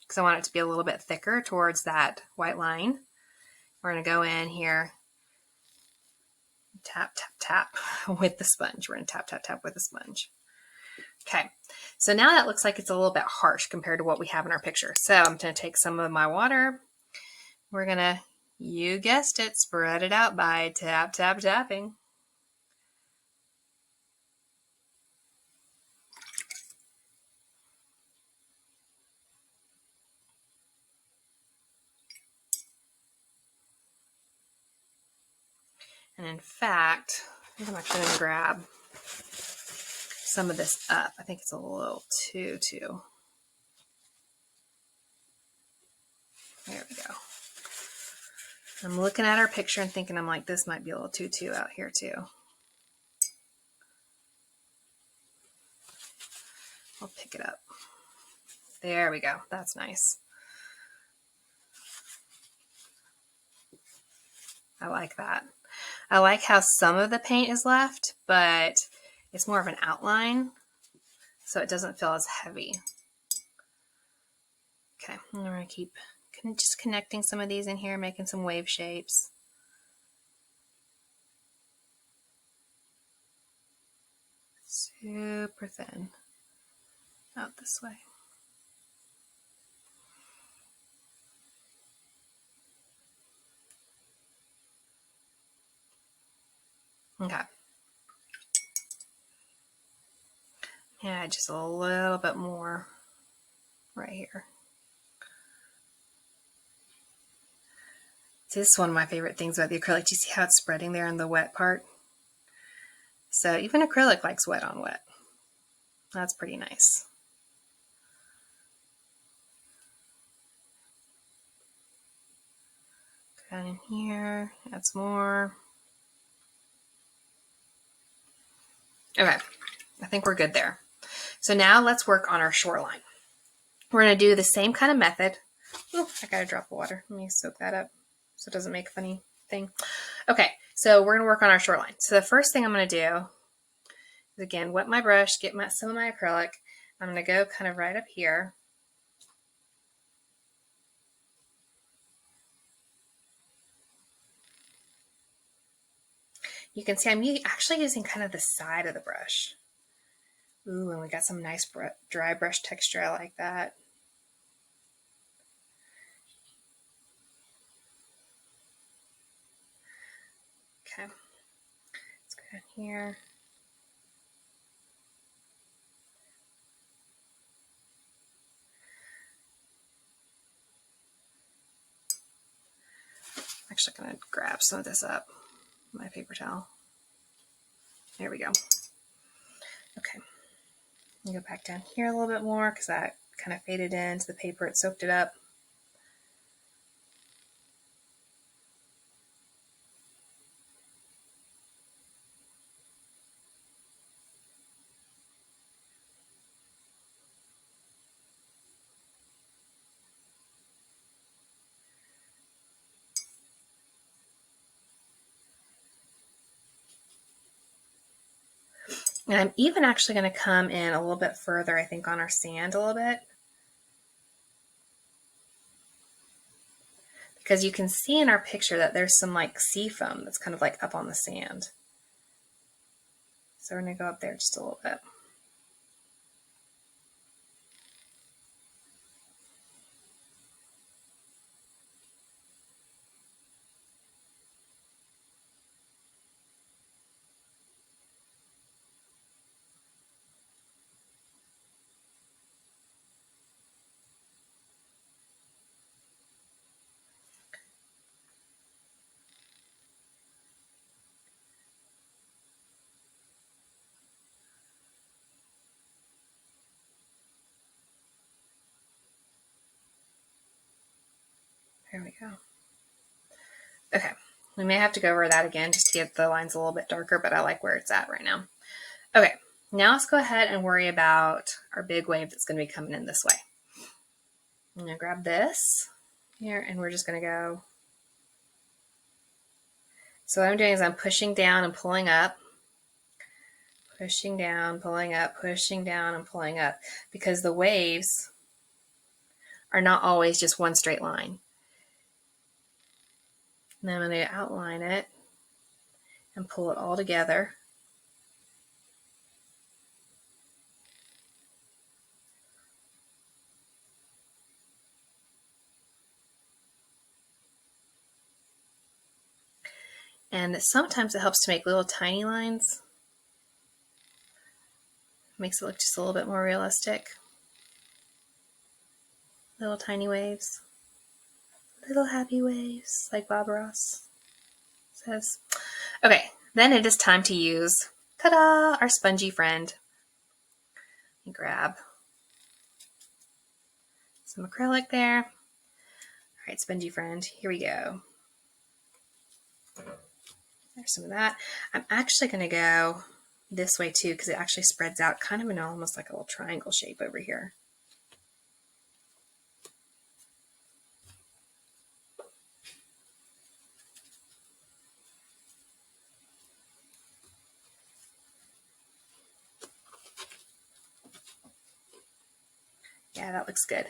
because I want it to be a little bit thicker towards that white line. We're going to go in here, tap, tap, tap with the sponge. We're going to tap, tap, tap with the sponge. Okay, so now that looks like it's a little bit harsh compared to what we have in our picture. So I'm going to take some of my water. We're going to, you guessed it, spread it out by tap, tap, tapping. And in fact, I think I'm actually going to grab some of this up. I think it's a little too. There we go. I'm looking at our picture and thinking, I'm like, this might be a little too out here too. I'll pick it up. There we go. That's nice. I like that. I like how some of the paint is left, but it's more of an outline, so it doesn't feel as heavy. Okay, I'm going to keep just connecting some of these in here, making some wave shapes. super thin out this way. Okay. Yeah, just a little bit more right here. This is one of my favorite things about the acrylic. Do you see how it's spreading there in the wet part? So even acrylic likes wet on wet. That's pretty nice. Go down in here, add some more. Okay, I think we're good there. So now let's work on our shoreline. We're going to do the same kind of method. Oh, I got a drop of water. Let me soak that up so it doesn't make a funny thing. Okay, so we're going to work on our shoreline. So the first thing I'm going to do is, again, wet my brush, get some of my acrylic. I'm going to go kind of right up here. You can see I'm actually using kind of the side of the brush. Ooh, and we got some nice dry brush texture. I like that. Okay, let's go down here. I'm actually going to grab some of this up, my paper towel. There we go. Okay, go back down here a little bit more because that kind of faded into the paper. It soaked it up. And I'm even actually going to come in a little bit further, I think, on our sand a little bit. Because you can see in our picture that there's some like sea foam that's kind of like up on the sand. So we're going to go up there just a little bit. There we go. Okay, we may have to go over that again just to get the lines a little bit darker, but I like where it's at right now. Okay, now let's go ahead and worry about our big wave that's going to be coming in this way. I'm going to grab this here and we're just going to go. So what I'm doing is I'm pushing down and pulling up, pushing down, pulling up, pushing down and pulling up, because the waves are not always just one straight line. And then I'm going to outline it and pull it all together. And sometimes it helps to make little tiny lines. Makes it look just a little bit more realistic. Little tiny waves. Little happy waves, like Bob Ross says. Okay, then it is time to use, ta-da, our spongy friend. You grab some acrylic there. All right, spongy friend, here we go. There's some of that. I'm actually going to go this way too because it actually spreads out kind of in almost like a little triangle shape over here. Yeah, that looks good.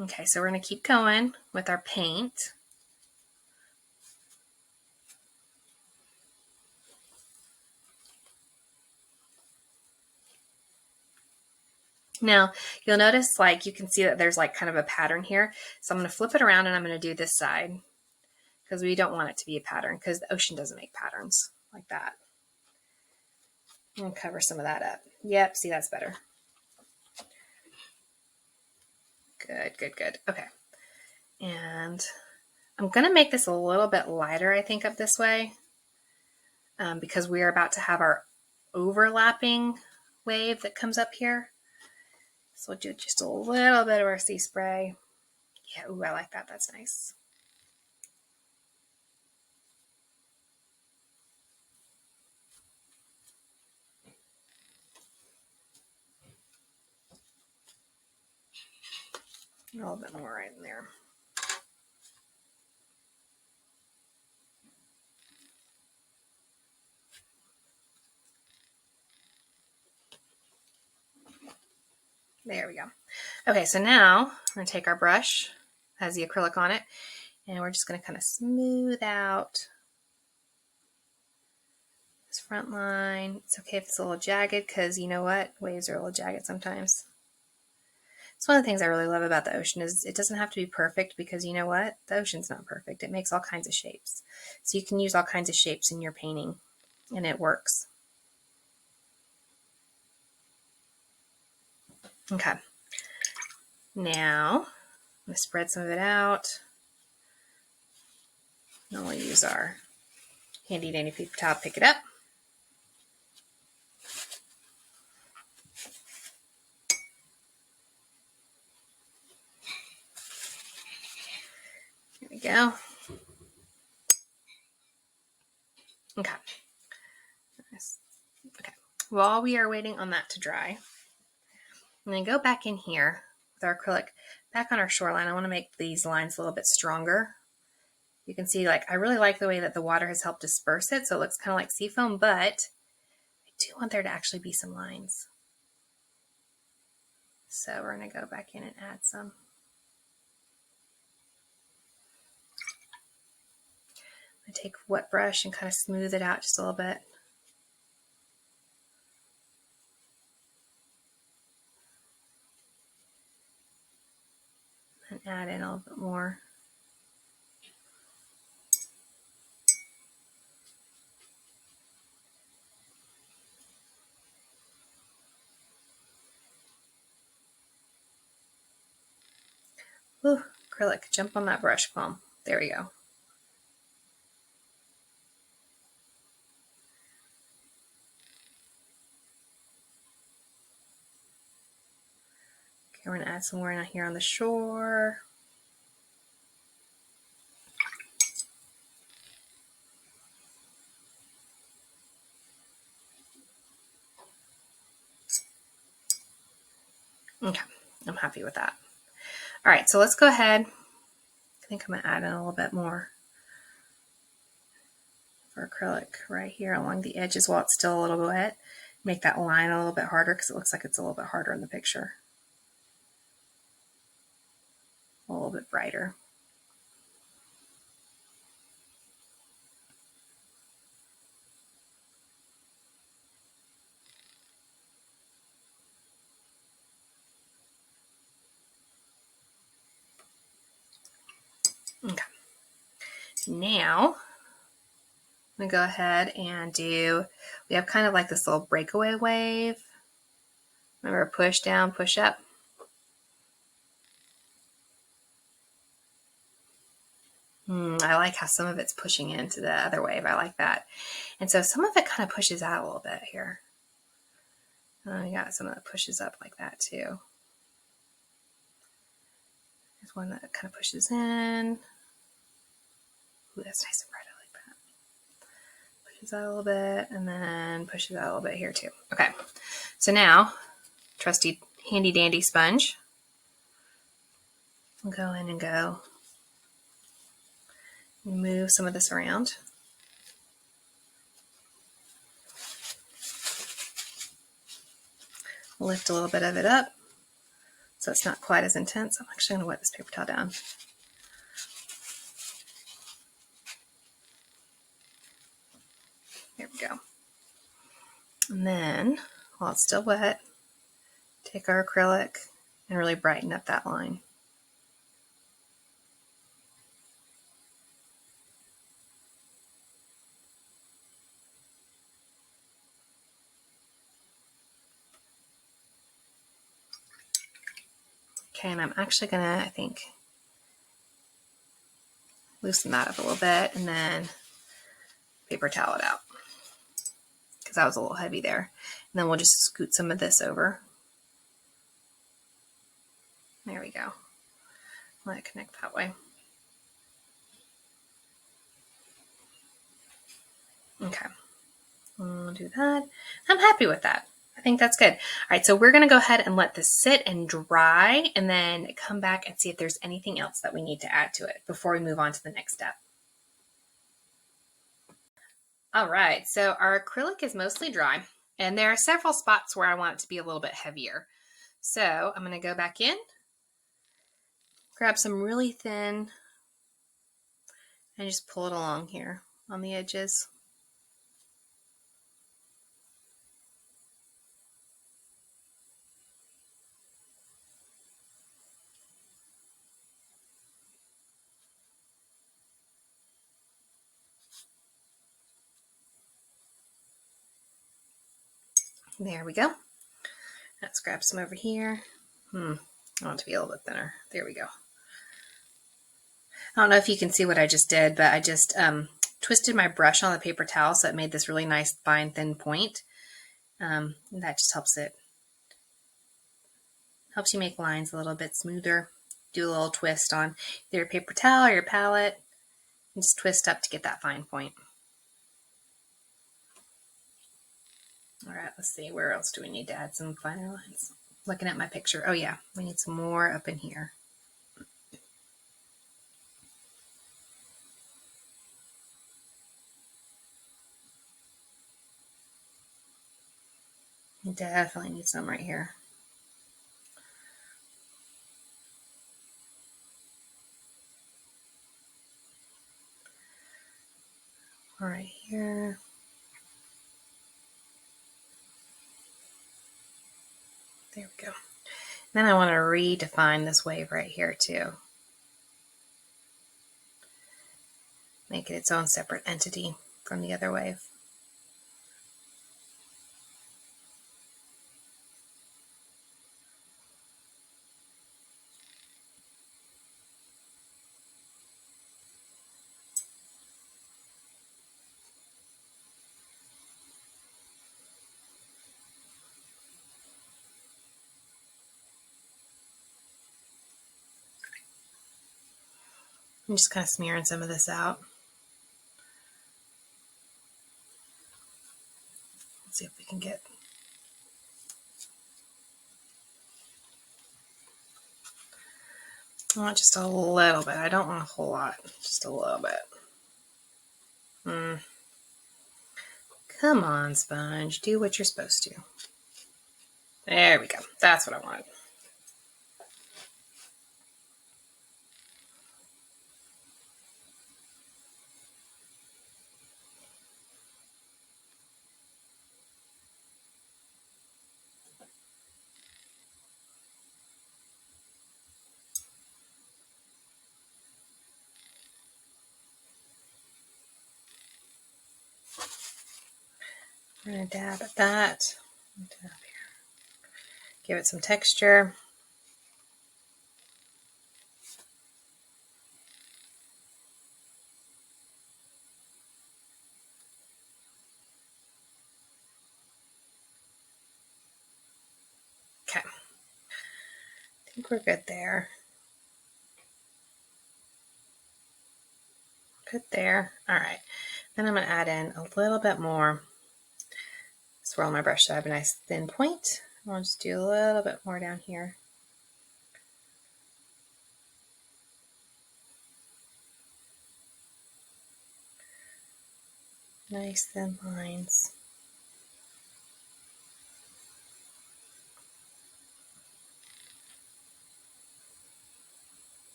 Okay, so we're going to keep going with our paint. Now, you'll notice like you can see that there's like kind of a pattern here. So I'm going to flip it around and I'm going to do this side because we don't want it to be a pattern because the ocean doesn't make patterns like that. And cover some of that up. Yep, see, that's better. Good, good, good. Okay. And I'm going to make this a little bit lighter, I think, up this way because we are about to have our overlapping wave that comes up here. So we'll do just a little bit of our sea spray. Yeah, ooh, I like that. That's nice. A little bit more right in there. There we go. Okay, so now I'm going to take our brush, has the acrylic on it, and we're just going to kind of smooth out this front line. It's okay if it's a little jagged because you know what? Waves are a little jagged sometimes. It's one of the things I really love about the ocean is it doesn't have to be perfect because you know what? The ocean's not perfect. It makes all kinds of shapes. So you can use all kinds of shapes in your painting and it works. Okay. Now, I'm going to spread some of it out. And we'll use our handy dandy paper towel to pick it up. There we go. Okay. Okay. While we are waiting on that to dry, I'm going to go back in here with our acrylic back on our shoreline. I want to make these lines a little bit stronger. You can see, like, I really like the way that the water has helped disperse it, so it looks kind of like sea foam, but I do want there to actually be some lines. So we're going to go back in and add some. I take a wet brush and kind of smooth it out just a little bit. And add in a little bit more. Ooh, acrylic, jump on that brush palm. There we go. Okay, we're going to add some more in here on the shore. Okay, I'm happy with that. All right, so let's go ahead. I think I'm going to add in a little bit more for acrylic right here along the edges while it's still a little bit wet. Make that line a little bit harder because it looks like it's a little bit harder in the picture. A little bit brighter. Okay. Now, I'm going to go ahead and we have kind of like this little breakaway wave. Remember, push down, push up. I like how some of it's pushing into the other wave. I like that. And so some of it kind of pushes out a little bit here. We got some that pushes up like that too. There's one that kind of pushes in. Ooh, that's nice and bright. I like that. Pushes out a little bit and then pushes out a little bit here too. Okay. So now, trusty handy dandy sponge. I'll go in and go move some of this around. Lift a little bit of it up so it's not quite as intense. I'm actually going to wet this paper towel down. There we go. And then, while it's still wet, take our acrylic and really brighten up that line. Okay, and I'm actually gonna, I think, loosen that up a little bit and then paper towel it out because that was a little heavy there. And then we'll just scoot some of this over. There we go. Let it connect that way. Okay, we'll do that. I'm happy with that. I think that's good. All right, so we're gonna go ahead and let this sit and dry and then come back and see if there's anything else that we need to add to it before we move on to the next step. All right, so our acrylic is mostly dry and there are several spots where I want it to be a little bit heavier. So I'm gonna go back in, grab some really thin and just pull it along here on the edges. There we go. Let's grab some over here. I want it to be a little bit thinner. There we go. I don't know if you can see what I just did, but I just twisted my brush on the paper towel so it made this really nice fine thin point. And that just helps you make lines a little bit smoother. Do a little twist on either your paper towel or your palette and just twist up to get that fine point. All right, let's see, where else do we need to add some finer lines? Looking at my picture, oh yeah, we need some more up in here. We definitely need some right here. All right, here. There we go. Then I want to redefine this wave right here too. Make it its own separate entity from the other wave. I'm just kind of smearing some of this out. Let's see if we can get. I want just a little bit. I don't want a whole lot. Just a little bit. Come on, sponge. Do what you're supposed to. There we go. That's what I wanted. We're going to dab at that. Dab here. Give it some texture. Okay. I think we're good there. Good there. All right. Then I'm going to add in a little bit more. Swirl my brush so I have a nice thin point. I'll just do a little bit more down here. Nice thin lines.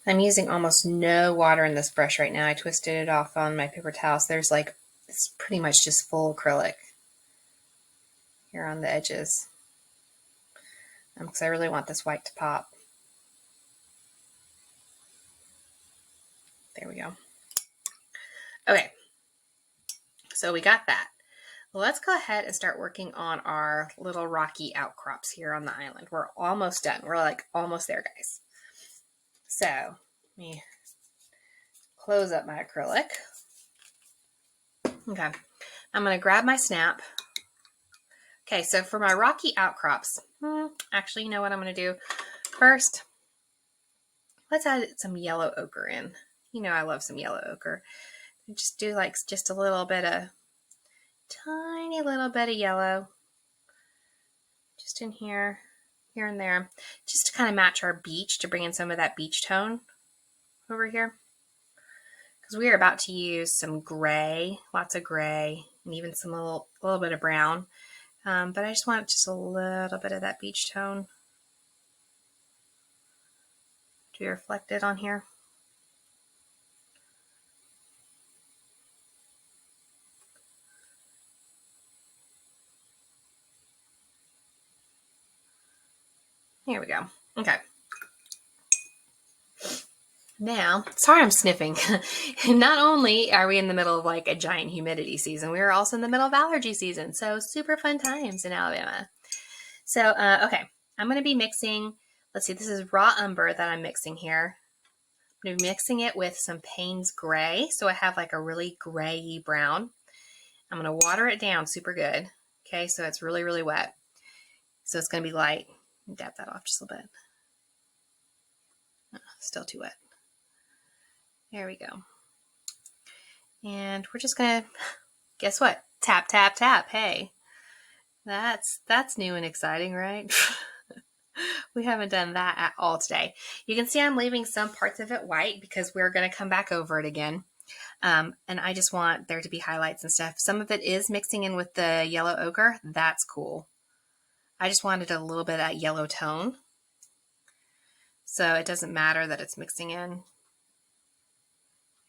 I'm using almost no water in this brush right now. I twisted it off on my paper towels. There's like, it's pretty much just full acrylic here on the edges. Because I really want this white to pop. There we go. Okay, so we got that. Let's go ahead and start working on our little rocky outcrops here on the island. We're almost done. We're like almost there, guys. So let me close up my acrylic. Okay, I'm going to grab my snap. Okay, so for my rocky outcrops, actually, you know what I'm going to do? First, let's add some yellow ochre in. You know I love some yellow ochre. Just do like just a little bit of, tiny little bit of yellow. Just in here, here and there. Just to kind of match our beach, to bring in some of that beach tone over here. Because we are about to use some gray, lots of gray, and even some little bit of brown. But I just want just a little bit of that beach tone to be reflected on here. Here we go. Okay. Now, sorry I'm sniffing. Not only are we in the middle of like a giant humidity season, we are also in the middle of allergy season. So super fun times in Alabama. So, okay, I'm going to be mixing, let's see, this is raw umber that I'm mixing here. I'm going to be mixing it with some Payne's Gray. So I have like a really gray brown. I'm going to water it down super good. Okay, so it's really, really wet. So it's going to be light. Dab that off just a little bit. Oh, still too wet. There we go. And we're just going to, guess what? Tap, tap, tap. Hey, that's new and exciting, right? We haven't done that at all today. You can see I'm leaving some parts of it white because we're going to come back over it again. And I just want there to be highlights and stuff. Some of it is mixing in with the yellow ochre. That's cool. I just wanted a little bit of that yellow tone. So it doesn't matter that it's mixing in.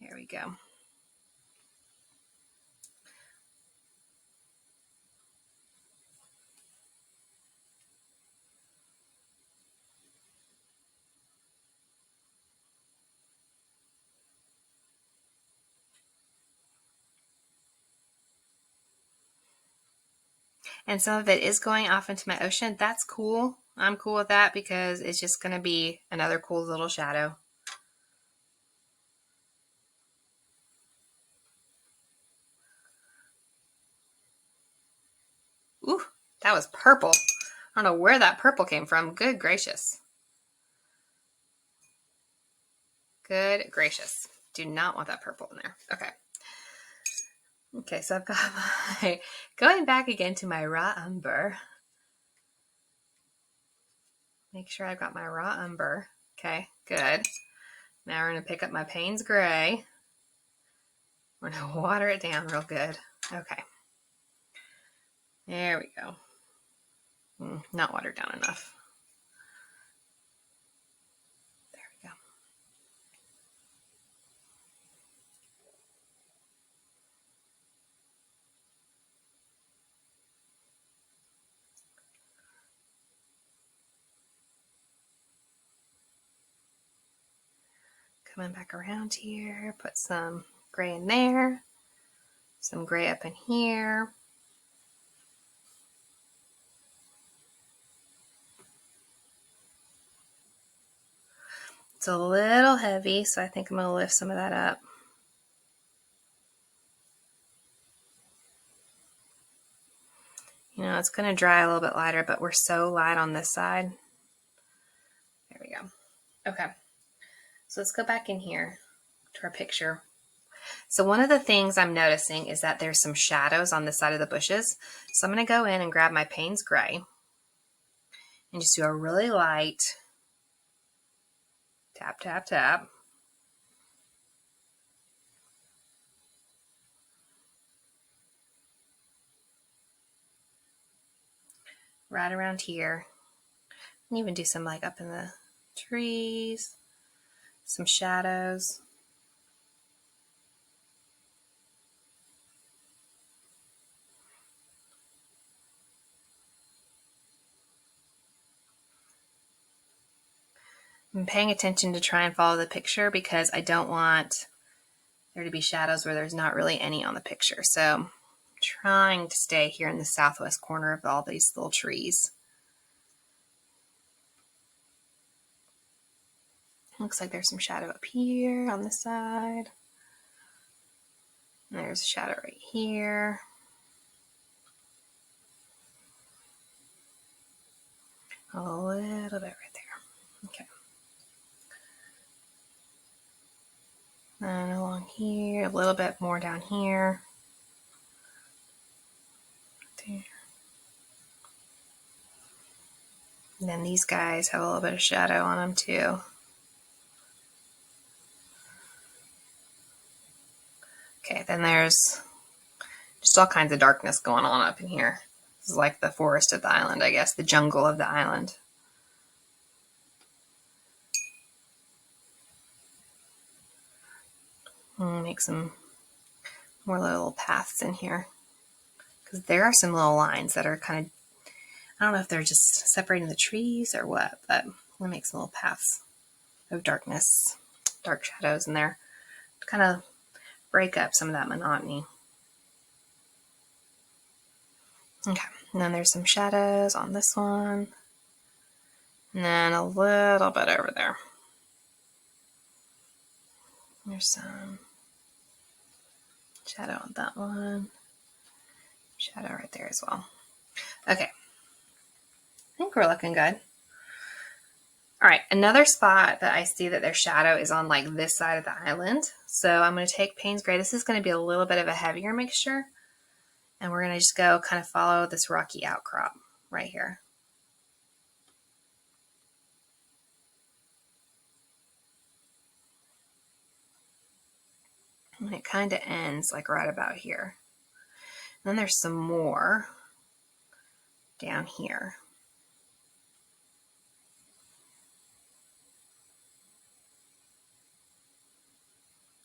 There we go. And some of it is going off into my ocean. That's cool. I'm cool with that because it's just going to be another cool little shadow. Ooh, that was purple. I don't know where that purple came from. Good gracious. Good gracious. Do not want that purple in there. Okay. Okay, so I've got my, going back again to my raw umber. Make sure I've got my raw umber. Okay, good. Now we're going to pick up my Payne's Gray. We're going to water it down real good. Okay. There we go. Not watered down enough. There we go. Coming back around here, put some gray in there, some gray up in here. It's a little heavy, so I think I'm going to lift some of that up. You know, it's going to dry a little bit lighter, but we're so light on this side. There we go. Okay. So let's go back in here to our picture. So one of the things I'm noticing is that there's some shadows on this side of the bushes. So I'm going to go in and grab my Payne's Gray and just do a really light tap, tap, tap. Right around here. And even do some like up in the trees. some shadows. I'm paying attention to try and follow the picture because I don't want there to be shadows where there's not really any on the picture. So I'm trying to stay here in the southwest corner of all these little trees. Looks like there's some shadow up here on this side. And there's a shadow right here. A little bit right there. Okay. And along here, a little bit more down here. There. And then these guys have a little bit of shadow on them too. Okay, then there's just all kinds of darkness going on up in here. This is like the forest of the island, I guess, the jungle of the island. Make some more little paths in here. Because there are some little lines that are kind of, I don't know if they're just separating the trees or what, but we'll make some little paths of darkness, dark shadows in there to kind of break up some of that monotony. Okay, and then there's some shadows on this one. And then a little bit over there. There's some shadow on that one. Shadow right there as well. Okay. I think we're looking good. All right, another spot that I see that there's shadow is on like this side of the island. So I'm going to take Payne's Gray. This is going to be a little bit of a heavier mixture. And we're going to just go kind of follow this rocky outcrop right here. And it kind of ends like right about here. And then there's some more down here.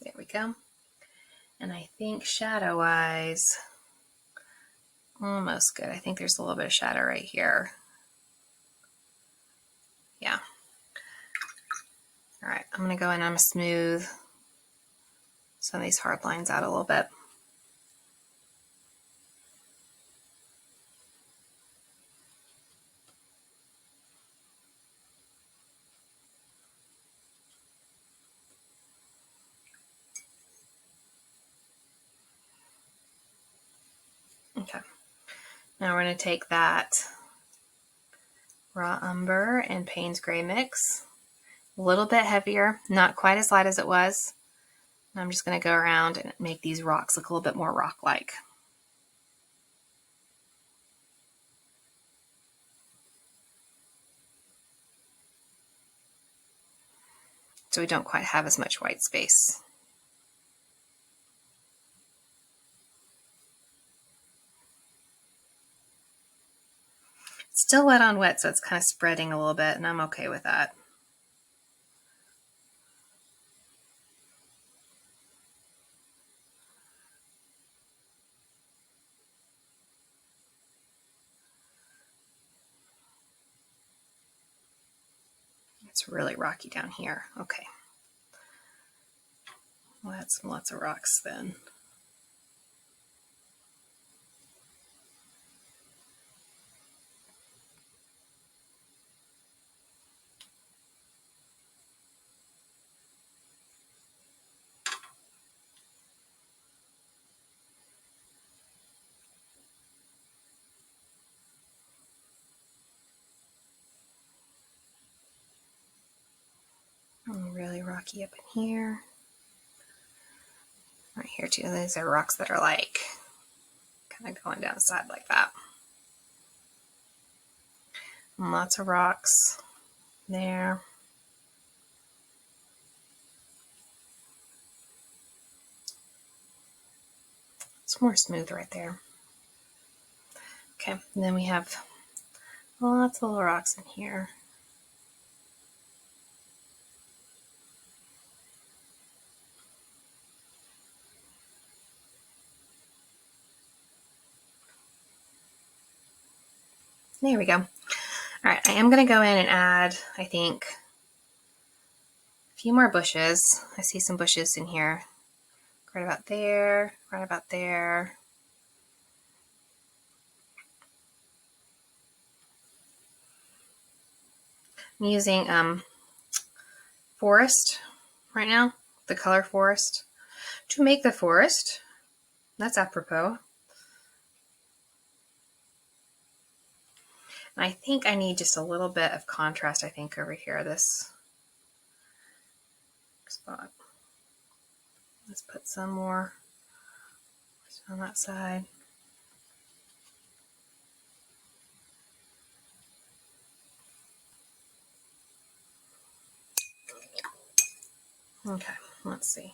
There we go. And I think shadow-wise, almost good. I think there's a little bit of shadow right here. Yeah. All right, I'm going to go in and I'm going to smooth some of these hard lines out a little bit. Okay. Now we're going to take that raw umber and Payne's Gray mix. A little bit heavier, not quite as light as it was. I'm just going to go around and make these rocks look a little bit more rock-like. So we don't quite have as much white space. It's still wet on wet, so it's kind of spreading a little bit, and I'm okay with that. It's really rocky down here. Okay. We'll add some lots of rocks then. Really rocky up in here. Right here too. These are rocks that are like kind of going down the side like that. And lots of rocks there. It's more smooth right there. Okay, and then we have lots of little rocks in here. There we go. All right, I am going to go in and add, I think, a few more bushes. I see some bushes in here. Right about there, right about there. I'm using forest right now, the color forest, to make the forest. That's apropos. And I think I need just a little bit of contrast, I think, over here, this spot. Let's put some more on that side. Okay, let's see.